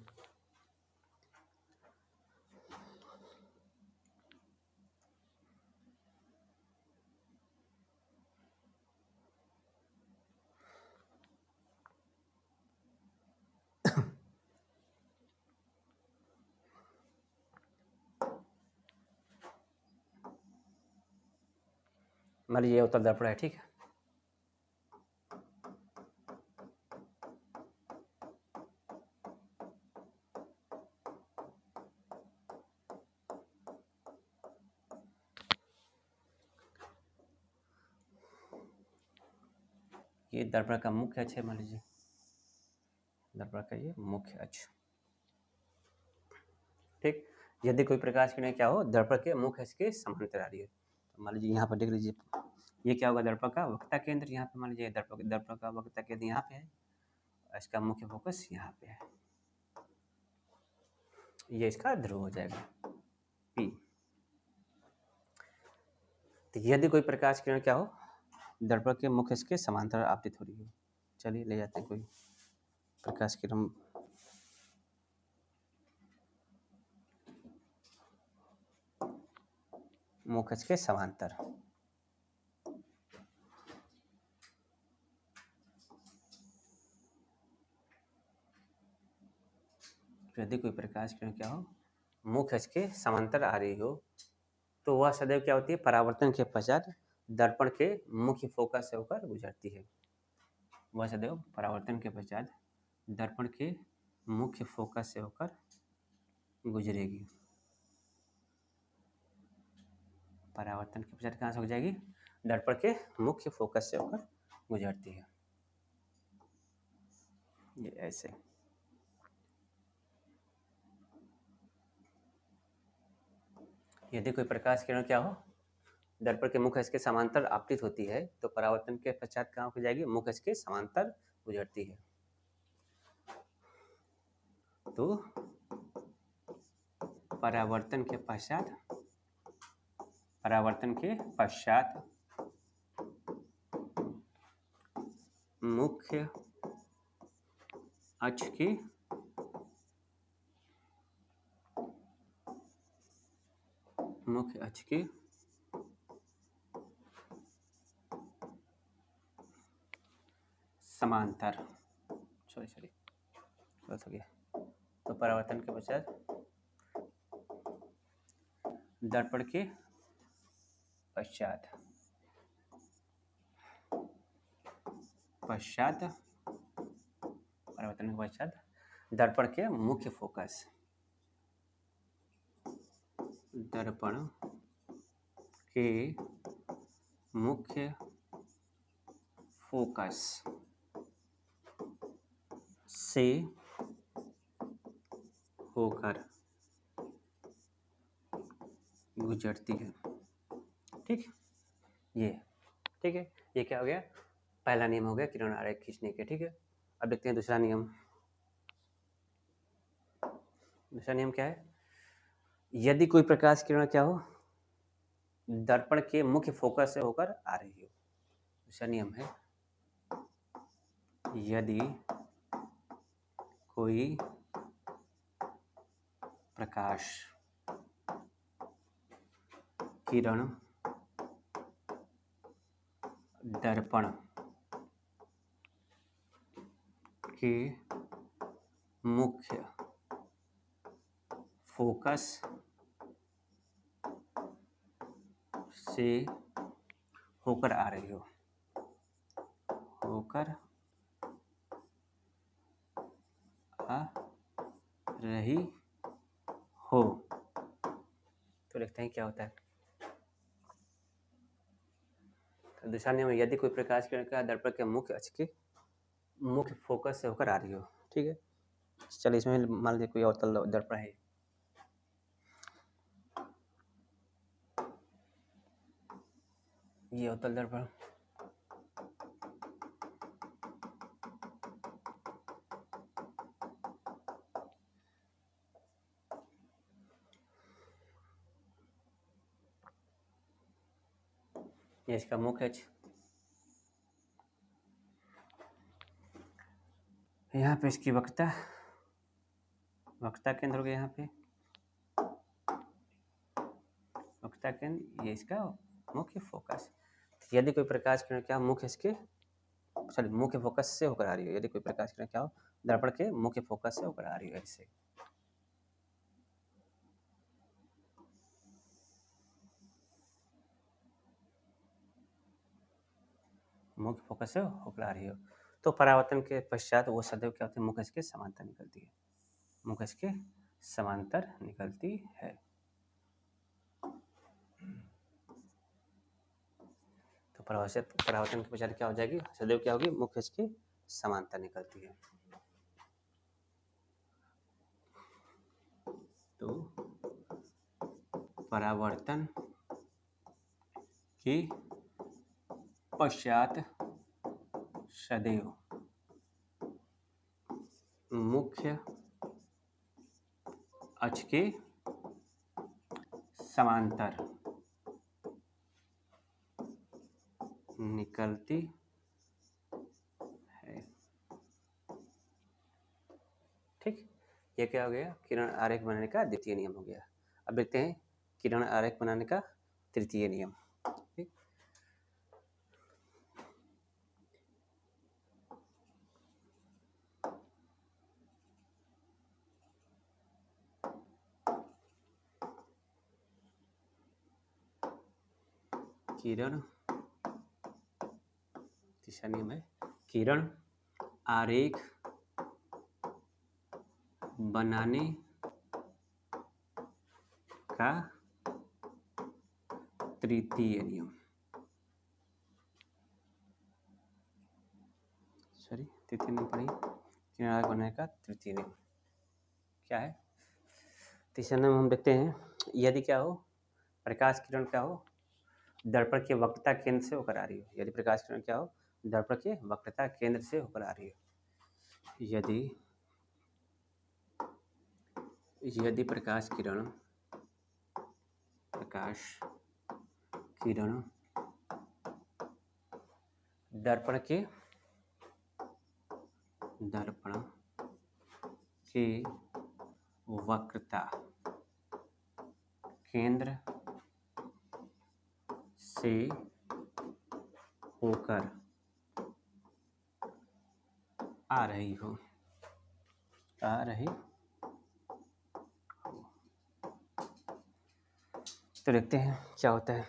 मान लीजिए उत्तर दर्पण है। ठीक है, ये दर्पण का मुख्य अक्ष है। मान लीजिए दर्पण का ये मुख्य अक्ष। ठीक, यदि कोई प्रकाश किरण क्या हो? दर्पण के मुख्य अक्ष के समांतर आ रही है। तो मान लीजिए यहाँ पर देख लीजिए, ये क्या होगा? दर्पण का वक्रता केंद्र यहाँ पे। मान लीजिए दर्पण का वक्रता केंद्र यहाँ पे है, इसका मुख्य फोकस यहाँ पे है। ये इसका ध्रुव हो जाएगा P। तो यदि कोई प्रकाश किरण क्या हो? दर्पण के मुख्य अक्ष के समांतर आपतित हो रही हो। चलिए ले जाते हैं कोई प्रकाश किरण। मुख्य अक्ष के समांतर, यदि कोई प्रकाश किरण क्या हो? मुख्य अक्ष के समांतर आ रही हो, तो वह सदैव क्या होती है? परावर्तन के पश्चात दर्पण के मुख्य फोकस से होकर गुजरती है। वह सदैव परावर्तन के पश्चात दर्पण के मुख्य फोकस से होकर गुजरेगी। परावर्तन के पश्चात कहाँ से हो जाएगी? दर्पण के मुख्य फोकस से होकर गुजरती है। ये ऐसे यदि कोई प्रकाश किरण क्या हो, दर्पण के मुख्य अक्ष के समांतर आपतित होती है तो परावर्तन के पश्चात कहाँ हो जाएगी, मुख्य अक्ष के समांतर गुजरती है। तो परावर्तन के पश्चात मुख्य अक्ष की समांतर तो परावर्तन के पश्चात दर्पण के पश्चात परावर्तन के पश्चात दर्पण के मुख्य फोकस से होकर गुजरती है। ठीक है, ये क्या हो गया, पहला नियम हो गया किरण आरेख खींचने के। ठीक है, अब देखते हैं दूसरा नियम। दूसरा नियम क्या है, यदि कोई प्रकाश किरण क्या हो, दर्पण के मुख्य फोकस से होकर आ रही हो। दूसरा नियम है, यदि कोई प्रकाश किरण दर्पण के मुख्य फोकस से होकर आ रही हो, तो देखते हैं क्या होता है। तो दूसरा नियम है, यदि कोई प्रकाश किरण का दर्पण के मुख्य अक्ष के मुख्य फोकस से होकर आ रही हो। ठीक है, चलिए इसमें मान लीजिए कोई अवतल दर्पण है, ये अवतल दर्पण, ये इसका मुख्य अक्ष, यहाँ पे इसकी वक्रता केंद्र हो गया, यहाँ पे वक्रता केंद्र, ये इसका मुख्य फोकस। यदि कोई प्रकाश किरण क्या मुख्य फोकस से होकर आ रही हो, यदि कोई प्रकाश किरण क्या हो, दर्पण के मुख्य फोकस से होकर आ रही हो, ऐसे मुख्य फोकस से होकर आ रही हो, तो परावर्तन के पश्चात वो सदैव क्या होती है, मुख्य के समांतर निकलती है, मुख्य के समांतर निकलती है। तो परावर्तन के पश्चात क्या हो जाएगी, सदैव क्या होगी, मुख्य के समांतर निकलती है। तो परावर्तन के पश्चात सदैव मुख्य अक्ष के समांतर निकलती है। ठीक, ये क्या हो गया, किरण आरेख बनाने का द्वितीय नियम हो गया। अब देखते हैं किरण आरेख बनाने का तृतीय नियम। ठीक, किरण, तीसरा नियम है, किरण आरेख बनाने का तृतीय नियम। तृतीय नियम पढ़िए। किरण बनाने का तृतीय नियम क्या है? तीसरा नियम हम देखते हैं, यदि क्या हो, प्रकाश किरण क्या हो, दर्पण के वक्रता केंद्र से होकर आ रही हो। यदि प्रकाश किरण क्या हो, दर्पण के वक्रता केंद्र से होकर आ रही हो। यदि प्रकाश किरण दर्पण के वक्रता केंद्र से होकर आ रही हो, तो देखते हैं क्या होता है।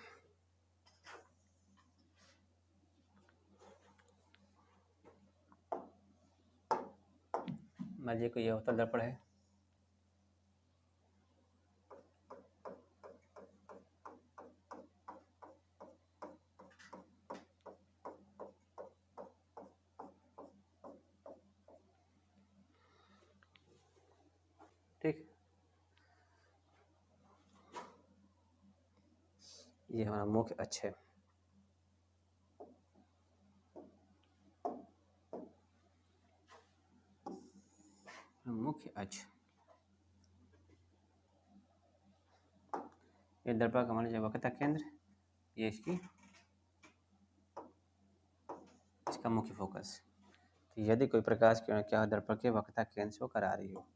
मान लीजिए कोई यह अवतल दर्पण है, ठीक, ये हमारा मुख्य अक्ष है। मुख्य अक्ष ये दर्पण का मान लीजिए वक्रता केंद्र, ये इसका मुख्य फोकस। तो यदि कोई प्रकाश किरण क्या दर्पण के वक्रता केंद्र से होकर आ रही हो,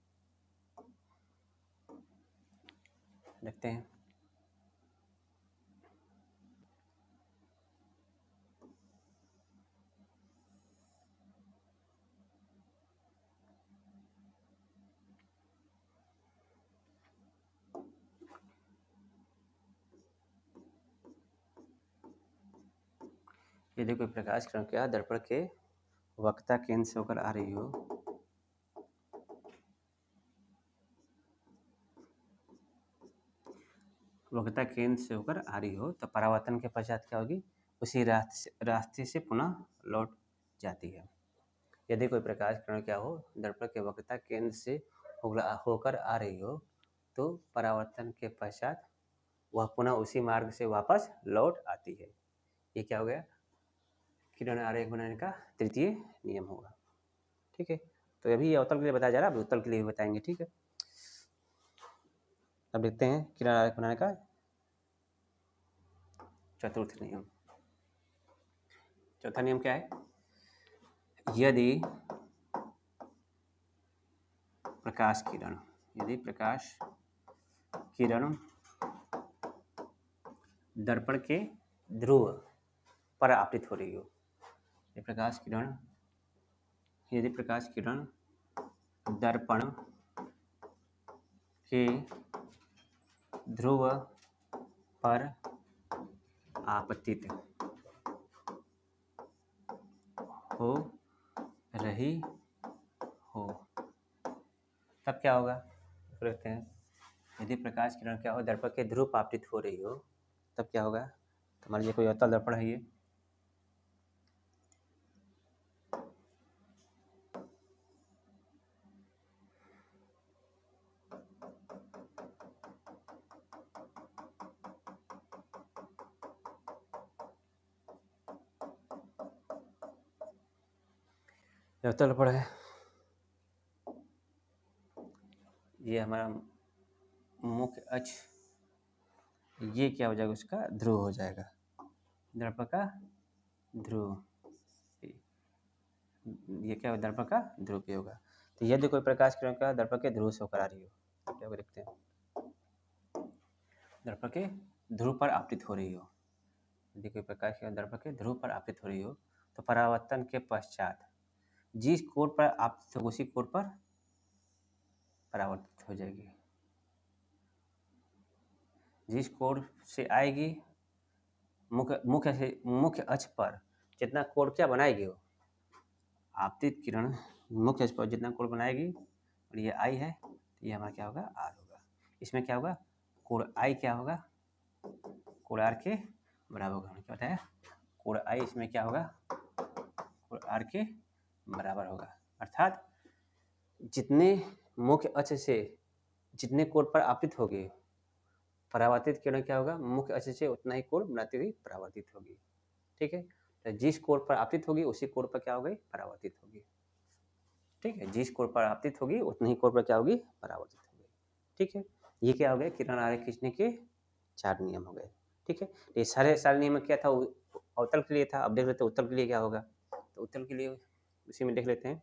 देखते हैं। यदि कोई प्रकाश किरण क्या दर्पण के वक्रता केंद्र से होकर आ रही हो, वक्रता केंद्र से होकर आ रही हो, तो परावर्तन के पश्चात क्या होगी, उसी रास्ते से पुनः लौट जाती है। यदि कोई प्रकाश किरण क्या हो दर्पण के वक्रता केंद्र से होकर आ रही हो, तो परावर्तन के पश्चात वह पुनः उसी मार्ग से वापस लौट आती है। ये क्या हो गया, किरण आरेख बनाने का तृतीय नियम होगा। ठीक है, तो अभी ये अवतल के लिए बताया जा रहा है, अभी उत्तल के लिए भी बताएंगे। ठीक है, अब देखते हैं किरण आरेख बनाने का चतुर्थ नियम। चौथा नियम क्या है, यदि प्रकाश किरण दर्पण के ध्रुव पर आपतित हो रही हो, यदि प्रकाश किरण दर्पण के ध्रुव पर आपतित हो रही हो, तब क्या होगा, देखते हैं। यदि प्रकाश किरण क्या हो दर्पण के ध्रुव पर आपतित हो रही हो, तब क्या होगा, तो मान लीजिए कोई अवतल दर्पण है, ये अवतल दर्पण है, ये हमारा मुख्य अक्ष, ये क्या हो जाएगा, उसका ध्रुव हो जाएगा, दर्पण का ध्रुव, ये क्या दर्पण का ध्रुव पे होगा। तो यदि कोई प्रकाश किरण का दर्पण के ध्रुव से होकर आ रही हो, तो क्या होगा देखते हैं। दर्पण के ध्रुव पर आपतित हो रही हो, यदि कोई प्रकाश किरण दर्पण के ध्रुव पर आपतित हो रही हो, तो परावर्तन के पश्चात जिस कोण पर आपतित हो उसी कोण पर परावर्तित हो जाएगी। जिस कोण से आएगी मुख्य अक्ष पर जितना कोण क्या बनाएगी, वो आपतित किरण मुख्य अक्ष पर जितना कोण बनाएगी, और ये आई है, तो ये हमारा क्या होगा, आर होगा। इसमें क्या होगा, कोण आई क्या होगा, कोण आर के बराबर होगा। क्या बताया, कोण आई इसमें क्या होगा, कोण आर के बराबर होगा। अर्थात जितने मुख्य अक्ष से जितने कोण पर आपतित होगी, परावर्तित किरण क्या होगा, मुख्य अक्ष से उतना ही कोण बनाती हुई परावर्तित होगी। ठीक है, तो जिस कोण पर आपतित होगी उसी कोण पर क्या होगी, परावर्तित होगी। ठीक है, जिस कोण पर आपतित होगी उतनी ही कोण पर क्या होगी, परावर्तित होगी। ठीक है, ये क्या हो गए, किरण आरेख खींचने के 4 नियम हो गए। ठीक है, ये सारे नियम क्या था, अवतल के लिए था। अब देख लेते हैं उत्तल के लिए क्या होगा। तो उत्तल के लिए उसी में देख लेते हैं।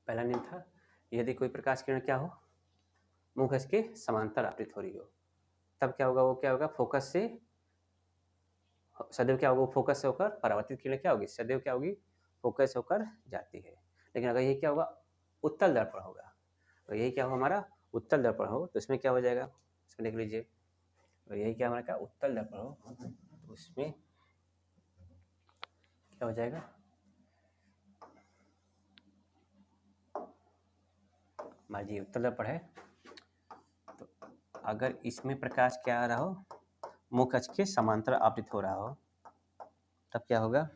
पहला नियम था, यदि कोई प्रकाश किरण क्या हो, मुख्य अक्ष के समांतर आपतित हो रही हो, तब क्या होगा, वो क्या होगा, फोकस से सदैव क्या होगा, फोकस से होकर परावर्तित किरण क्या होगी, सदैव क्या होगी, फोकस होकर जाती है। लेकिन अगर ये क्या होगा, उत्तल दर्पण होगा, तो यही क्या होगा हमारा, उत्तल दर्पण हो, तो इसमें क्या हो जाएगा, इसमें देख लीजिए, तो यही क्या हमारा क्या, उत्तल दर्पण हो, तो उसमें क्या हो जाएगा, मान लीजिए उत्तल दर्पण है, तो अगर इसमें प्रकाश क्या आ रहा हो, मुख्य अक्ष के समांतर आपतित हो रहा हो, तब क्या होगा,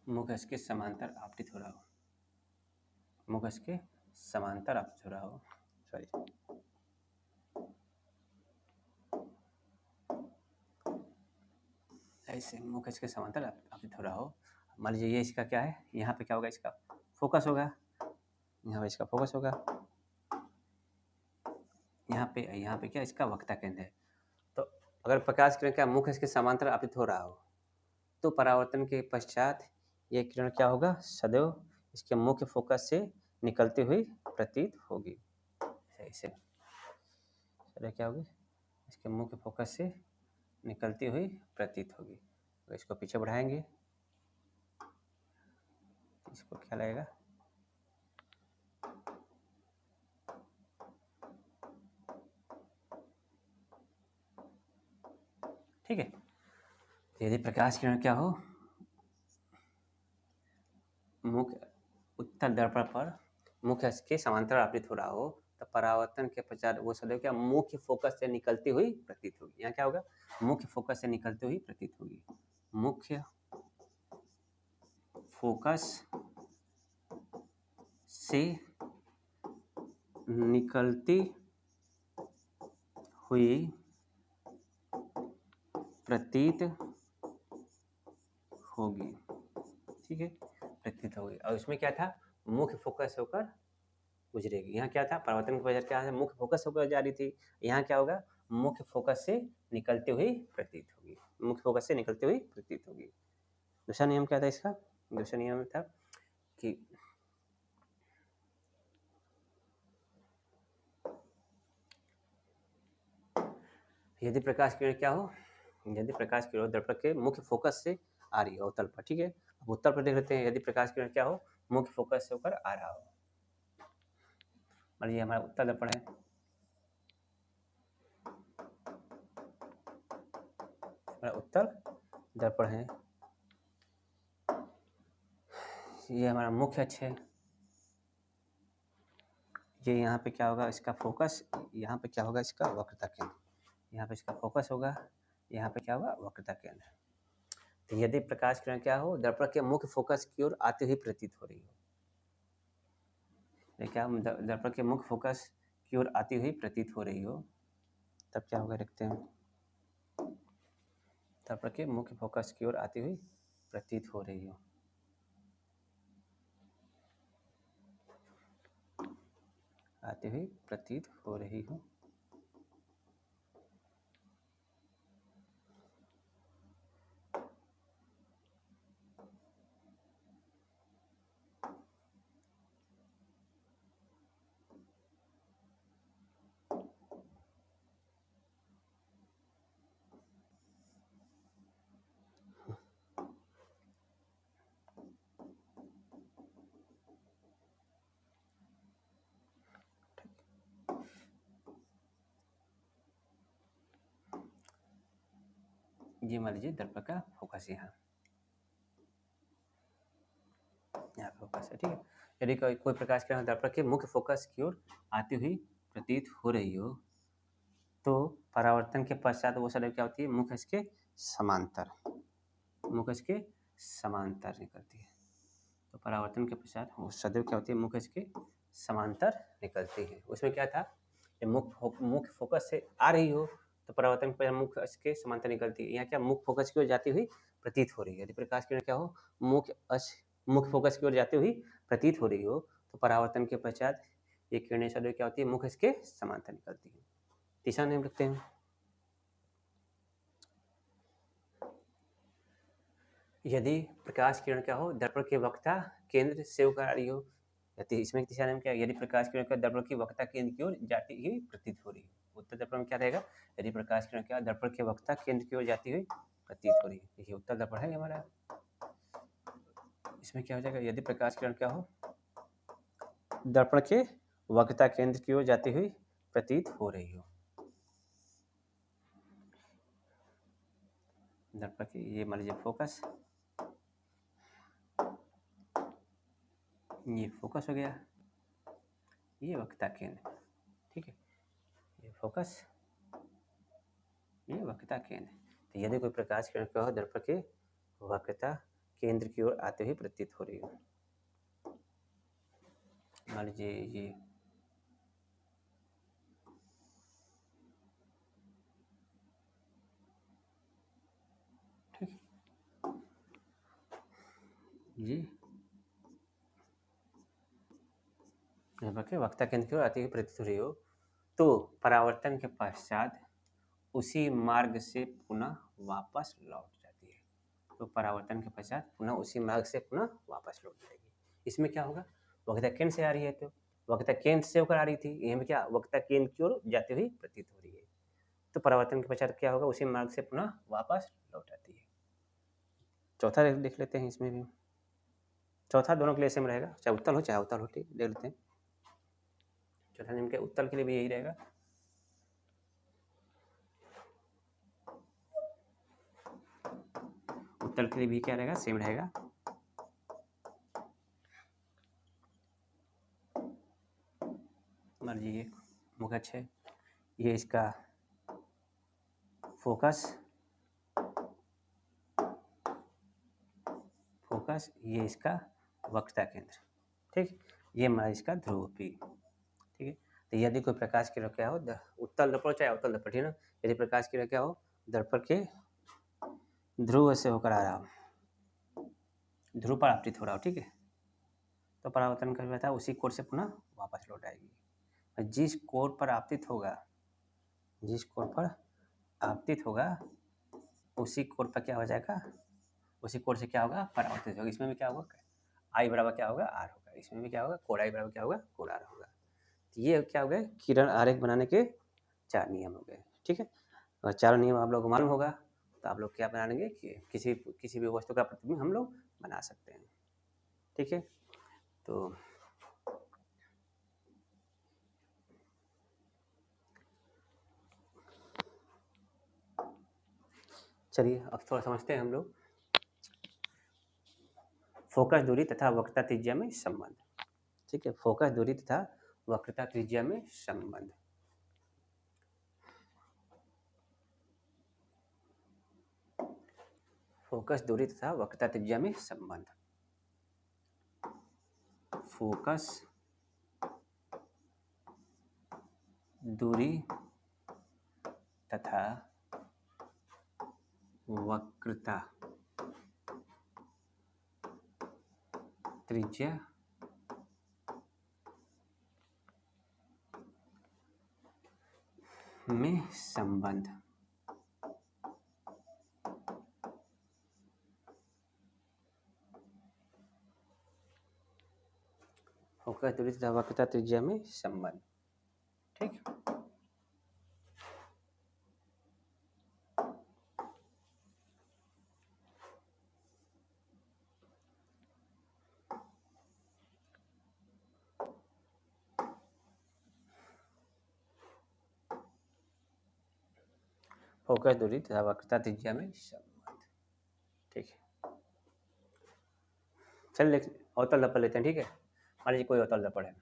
मुख्य अक्ष के समांतर आपतित हो रहा हो, मुख्य अक्ष के समांतर आपतित हो रहा हो, सॉरी, ऐसे मुख्य अक्ष के समांतर आपतित हो रहा हो। मान लीजिए ये इसका क्या है, यहाँ पे क्या होगा, इसका फोकस होगा, यहाँ पे इसका फोकस होगा, यहाँ पे क्या, इसका वक्रता केंद्र है। तो अगर प्रकाश किरण क्या मुख्य अक्ष के समांतर आपतित हो रहा हो, तो परावर्तन के पश्चात ये किरण क्या होगा, सदैव इसके मुख्य फोकस से निकलती हुई प्रतीत होगी। ऐसे सदैव क्या होगी, इसके मुख्य फोकस से निकलती हुई प्रतीत होगी। तो इसको पीछे बढ़ाएंगे, इसको क्या लगेगा, ठीक है। यदि प्रकाश किरण क्या हो, मुख्य उत्तल दर्पण पर मुख्य अक्ष के समांतर आपतित हो रहा हो, तो परावर्तन के पश्चात वो सदैव क्या मुख्य फोकस से निकलती हुई प्रतीत होगी। यहाँ क्या होगा, मुख्य फोकस से निकलती हुई प्रतीत होगी, मुख्य फोकस से निकलती हुई प्रतीत होगी। ठीक है, प्रतीत होगी। और इसमें क्या था, मुख्य फोकस होकर गुजरेगी। यहाँ क्या था, परावर्तन की वजह क्या है, मुख्य फोकस होकर जा रही थी, यहाँ क्या होगा, मुख्य फोकस से निकलती हुई प्रतीत होगी, मुख्य फोकस से निकलती हुई प्रतीत होगी। दूसरा नियम क्या था इसका, दूसरा नियम था कि यदि प्रकाश किरण क्या हो, यदि प्रकाश किरण दर्पण के मुख्य फोकस से आ रही हो उत्तल पर, ठीक है। अब उत्तल पर देख लेते हैं, यदि प्रकाश किरण क्या हो, मुख्य फोकस से होकर आ रहा हो, मान लीजिए हमारा उत्तल दर्पण है, हमारा उत्तल दर्पण है, ये हमारा मुख्य अक्ष है, ये यहाँ पे क्या होगा, इसका फोकस, यहाँ पे क्या होगा, इसका वक्रता केंद्र, यहाँ पे इसका फोकस होगा, यहाँ पे क्या होगा, वक्रता केंद्र। तो यदि प्रकाश किरण क्या हो, दर्पण के मुख्य फोकस की ओर आती हुई प्रतीत हो रही हो, क्या दर्पण के मुख्य फोकस की ओर आती हुई प्रतीत हो रही हो, तब क्या होगा, देखते हैं, दर्पण के मुख्य फोकस की ओर आती हुई प्रतीत हो रही हो, आती हुई प्रतीत हो रही हो, ये मान लीजिए दर्पण का फोकस यहाँ, फोकस है, ठीक है। यदि कोई प्रकाश किरण दर्पण के मुख्य फोकस की ओर आती हुई प्रतीत हो रही हो तो परावर्तन के पश्चात वो सदैव क्या होती है, मुख्य इसके समांतर, मुख्य इसके समांतर निकलती है। तो परावर्तन के पश्चात वो सदैव क्या होती है, मुख्य इसके समांतर निकलती है। उसमें क्या था, मुख्य फोकस से आ रही हो तो परावर्तन पर मुख्य अक्ष के समांतर निकलती है। यहाँ क्या मुख्य फोकस की ओर जाती हुई प्रतीत हो रही है। यदि प्रकाश किरण क्या हो, मुख्य फोकस की ओर जाती हुई प्रतीत हो रही हो तो परावर्तन के पश्चात ये किरणें सदैव क्या होती है, मुख्य इसके समांतर निकलती है। तीसरा नियम लिखते हैं, यदि प्रकाश किरण क्या हो दर्पण के वक्रता केंद्र से होकर आ रही हो। इसमें तीसरा नियम क्या है, यदि प्रकाश किरण का दर्पण की वक्रता केंद्र की ओर जाती हुई प्रतीत हो रही है। उत्तर दर्पण में क्या रहेगा, यदि प्रकाश किरण क्या दर्पण के वक्रता केंद्र की ओर जाती हुई प्रतीत हो रही है। देखिए उत्तर दर्पण है हमारा। इसमें क्या हो जाएगा, यदि प्रकाश किरण क्या हो दर्पण के वक्रता केंद्र की ओर जाती हुई प्रतीत हो रही हो। दर्पण की ये मान लीजिए फोकस, ये फोकस हो गया, ये वक्रता केंद्र, ठीक है, ये फोकस, ये वक्रता केंद्र। तो यदि कोई प्रकाश किरण क्या हो दर्पण के वक्रता केंद्र की ओर आते हुए प्रतीत हो रही हो, मान लीजिए ये ठीक, ये दर्पण के वक्रता केंद्र की ओर आते हुए प्रतीत हो रही हो तो परावर्तन के पश्चात उसी मार्ग से पुनः वापस लौट जाती है। तो परावर्तन के पश्चात पुनः उसी मार्ग से पुनः वापस लौट जाएगी। इसमें क्या होगा, वक्रता केंद्र से आ रही है तो वक्रता केंद्र से होकर आ रही थी, यहाँ में क्या वक्रता केंद्र की ओर जाती हुई प्रतीत हो रही है। तो परावर्तन के पश्चात क्या होगा, उसी मार्ग से पुनः वापस लौट आती है। चौथा देख लेते हैं, इसमें भी चौथा दोनों के लिए सेम रहेगा, चाहे उत्तल हो चाहे अवतल हो, ठीक देख लेते हैं। चौथा नियम के उत्तल के लिए भी यही रहेगा। उत्तल के लिए भी क्या रहेगा, सेम रहेगा। मान लीजिए मुख्य अक्ष है, ये इसका फोकस, फोकस ये इसका वक्रता केंद्र, ठीक, ये हमारा इसका ध्रुव P, ठीक है। तो यदि कोई प्रकाश किरण क्या हो उत्तल दर्पण चाहे अवतल दर्पण, ठीक है ना, यदि प्रकाश किरण क्या हो दर्पण के ध्रुव से होकर आ रहा हो, ध्रुव पर आपतित हो रहा हो, ठीक है, तो परावर्तन कर था उसी कोण से पुनः वापस लौट आएगी। जिस कोण पर आपतित होगा, जिस कोण पर आपतित होगा उसी कोण पर क्या हो जाएगा, उसी कोण से क्या होगा परावर्तित होगा। इसमें भी क्या होगा, आई बराबर क्या होगा आर होगा। इसमें भी क्या होगा, कोण आई बराबर क्या होगा कोण आर होगा। तो ये क्या हो गए किरण आरेख बनाने के 4 नियम हो गए, ठीक है। और 4 नियम आप लोग को मालूम होगा तो आप लोग क्या बना लेंगे कि किसी भी वस्तु का प्रतिबिंब हम लोग बना सकते हैं, ठीक है। तो चलिए अब थोड़ा समझते हैं हम लोग फोकस दूरी तथा वक्रता त्रिज्या में संबंध, ठीक है। फोकस दूरी तथा वक्रता त्रिज्या में संबंध। फोकस दूरी तथा वक्रता त्रिज्या में संबंध। फोकस दूरी तथा वक्रता त्रिज्या में संबंध। फोकस दूरी तथा वक्रता त्रिज्या में संबंध, ठीक। फोकस दूरी तथा वक्रता त्रिज्या में संबंध, ठीक है। चलिए अवतल दर्पण लेते हैं, ठीक है। मान लीजिए कोई अवतल दर्पण है,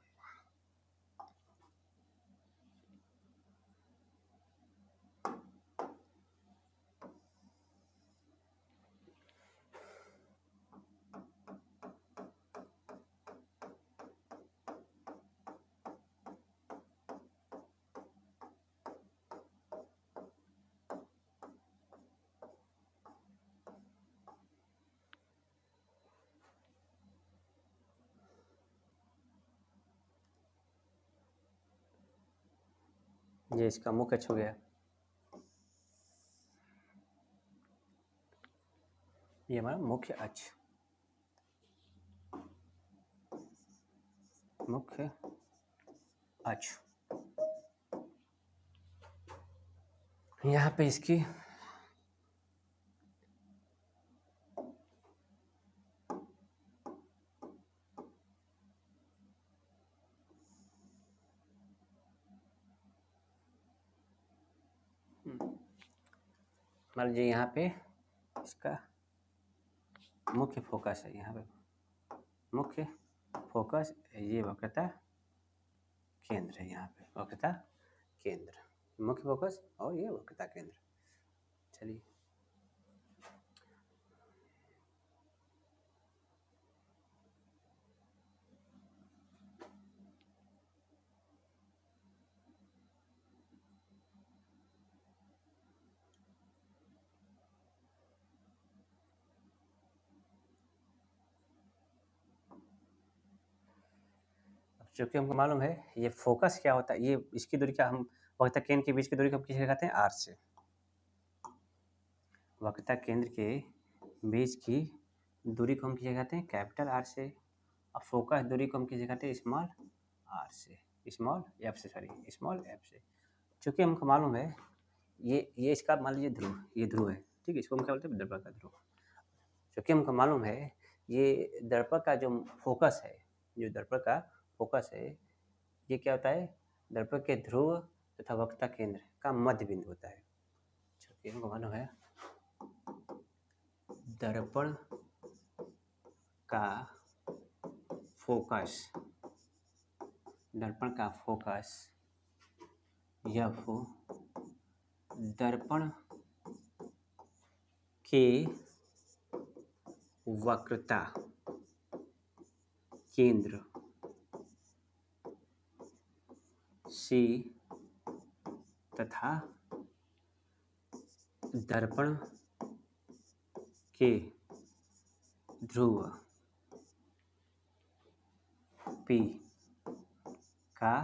ये इसका मुख्य अक्ष हो गया, ये हमारा मुख्य अक्ष, मुख्य अक्ष। यहाँ पे इसकी मान लीजिए यहाँ पे इसका मुख्य फोकस है, यहाँ पे मुख्य फोकस, ये वक्रता केंद्र है, यहाँ पे वक्रता केंद्र, मुख्य फोकस और ये वक्रता केंद्र। चलिए चूँकि हमको मालूम है ये फोकस क्या होता है, ये इसकी दूरी क्या, हम वक्रता केंद्र के बीच की दूरी को हम किससे कहते हैं, आर से। वक्रता केंद्र के बीच की दूरी को हम किसे कहते हैं, कैपिटल आर से। और फोकस दूरी को हम किसे कहते हैं, स्मॉल आर से, स्मॉल एफ से, सॉरी स्मॉल एफ से। चूँकि हमको मालूम है ये इसका मान लीजिए ध्रुव, ये ध्रुव है, ठीक है, इसको हम क्या बोलते हैं, दर्पण का ध्रुव। चूँकि हमको मालूम है ये दर्पण का जो फोकस है, जो दर्पण का फोकस है, ये क्या होता है, दर्पण के ध्रुव तथा वक्रता केंद्र का मध्य बिंदु होता है। चूँकि हमको मालूम है दर्पण का फोकस, दर्पण का फोकस एफ दर्पण के वक्रता केंद्र सी तथा दर्पण के ध्रुव P का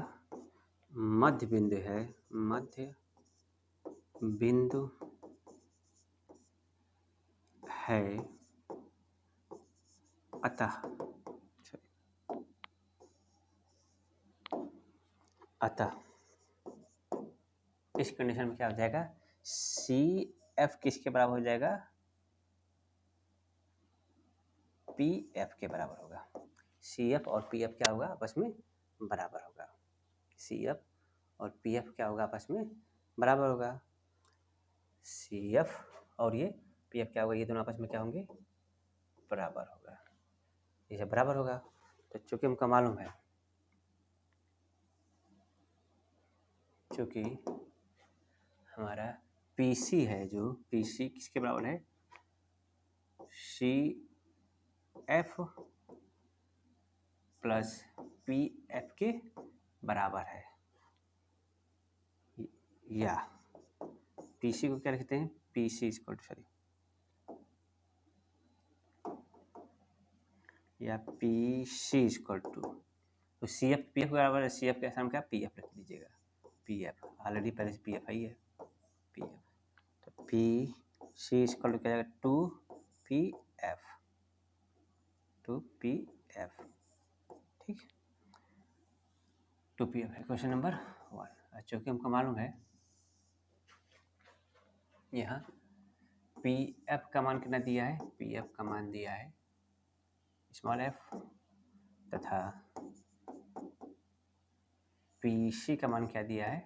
मध्य बिंदु है, मध्य बिंदु है। अतः इस कंडीशन में क्या हो जाएगा, सी एफ किसके बराबर हो जाएगा, पी एफ के बराबर होगा। सी एफ और पी एफ क्या होगा, आपस में बराबर होगा। सी एफ और पी एफ क्या होगा, आपस में बराबर होगा। सी एफ और ये पी एफ क्या होगा, ये दोनों आपस में क्या होंगे, बराबर होगा, ये बराबर होगा। तो चूंकि हमको मालूम है, चूंकि हमारा पीसी है, जो पीसी किसके बराबर है, C F plus P F के बराबर है, या पीसी को क्या लिखते हैं, पीसी इक्वल टू, सॉरी, या पीसी इक्वल टू, तो सी एफ पी एफ के बराबर है, सी एफ के सामने क्या, पी एफ रख लीजिएगा, पी एफ ऑलरेडी पहले से पी एफ आई है, पी एफ, तो पी सी इक्वल टू क्या जाएगा, two P F, two P F, ठीक, टू पी एफ है क्वेश्चन नंबर 1। चूँकि हमको मालूम है यहाँ पी एफ का मान कितना दिया है, पी एफ का मान दिया है स्मॉल एफ, तथा पी सी का मान क्या दिया है,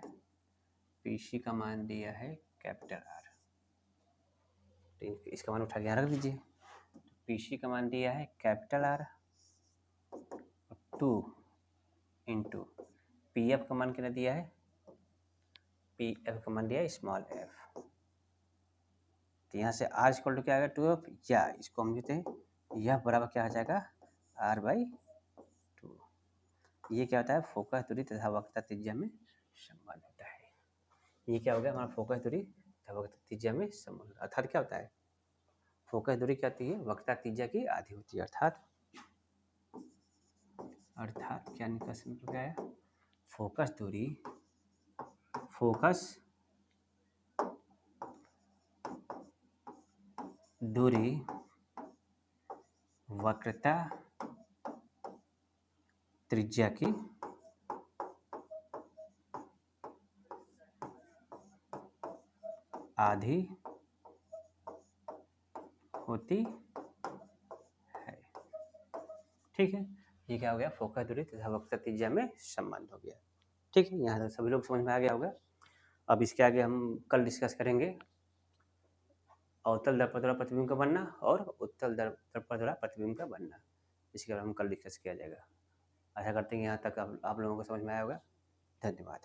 पी सी का मान दिया है कैपिटल आर। तो इसका मान उठा के यहाँ रख दीजिए। पी सी का मान दिया है capital R 2 into P F का मान कितना दिया है, पी एफ का मान दिया है स्मॉल एफ। तो यहाँ से आर इक्वल टू क्या आएगा 2 एफ, या इसको हम लिखते हैं यह बराबर क्या आ जाएगा आर बाई 2। ये क्या होता है फोकस दूरी तथा वक्रता त्रिज्या में संबंध होता है। ये क्या हो गया हमारा फोकस दूरी तथा वक्रता त्रिज्या में संबंध, अर्थात क्या होता है फोकस दूरी क्या होती है वक्रता त्रिज्या की आधी होती है, अर्थात क्या निष्कर्ष निकल गया है, फोकस दूरी वक्रता त्रिज्या की आधी होती है। ठीक है, ये क्या हो गया फोकस दूरी तथा वक्रता त्रिज्या में संबंध हो गया। ठीक है, यहाँ तक सभी लोग समझ में आ गया होगा। अब इसके आगे हम कल डिस्कस करेंगे अवतल दर्पण द्वारा प्रतिबिंब का बनना और उत्तल दर्पण द्वारा प्रतिबिंब का बनना, इसके बारे में कल डिस्कस किया जाएगा। आशा करते हैं यहाँ तक आप लोगों को समझ में आया होगा। धन्यवाद।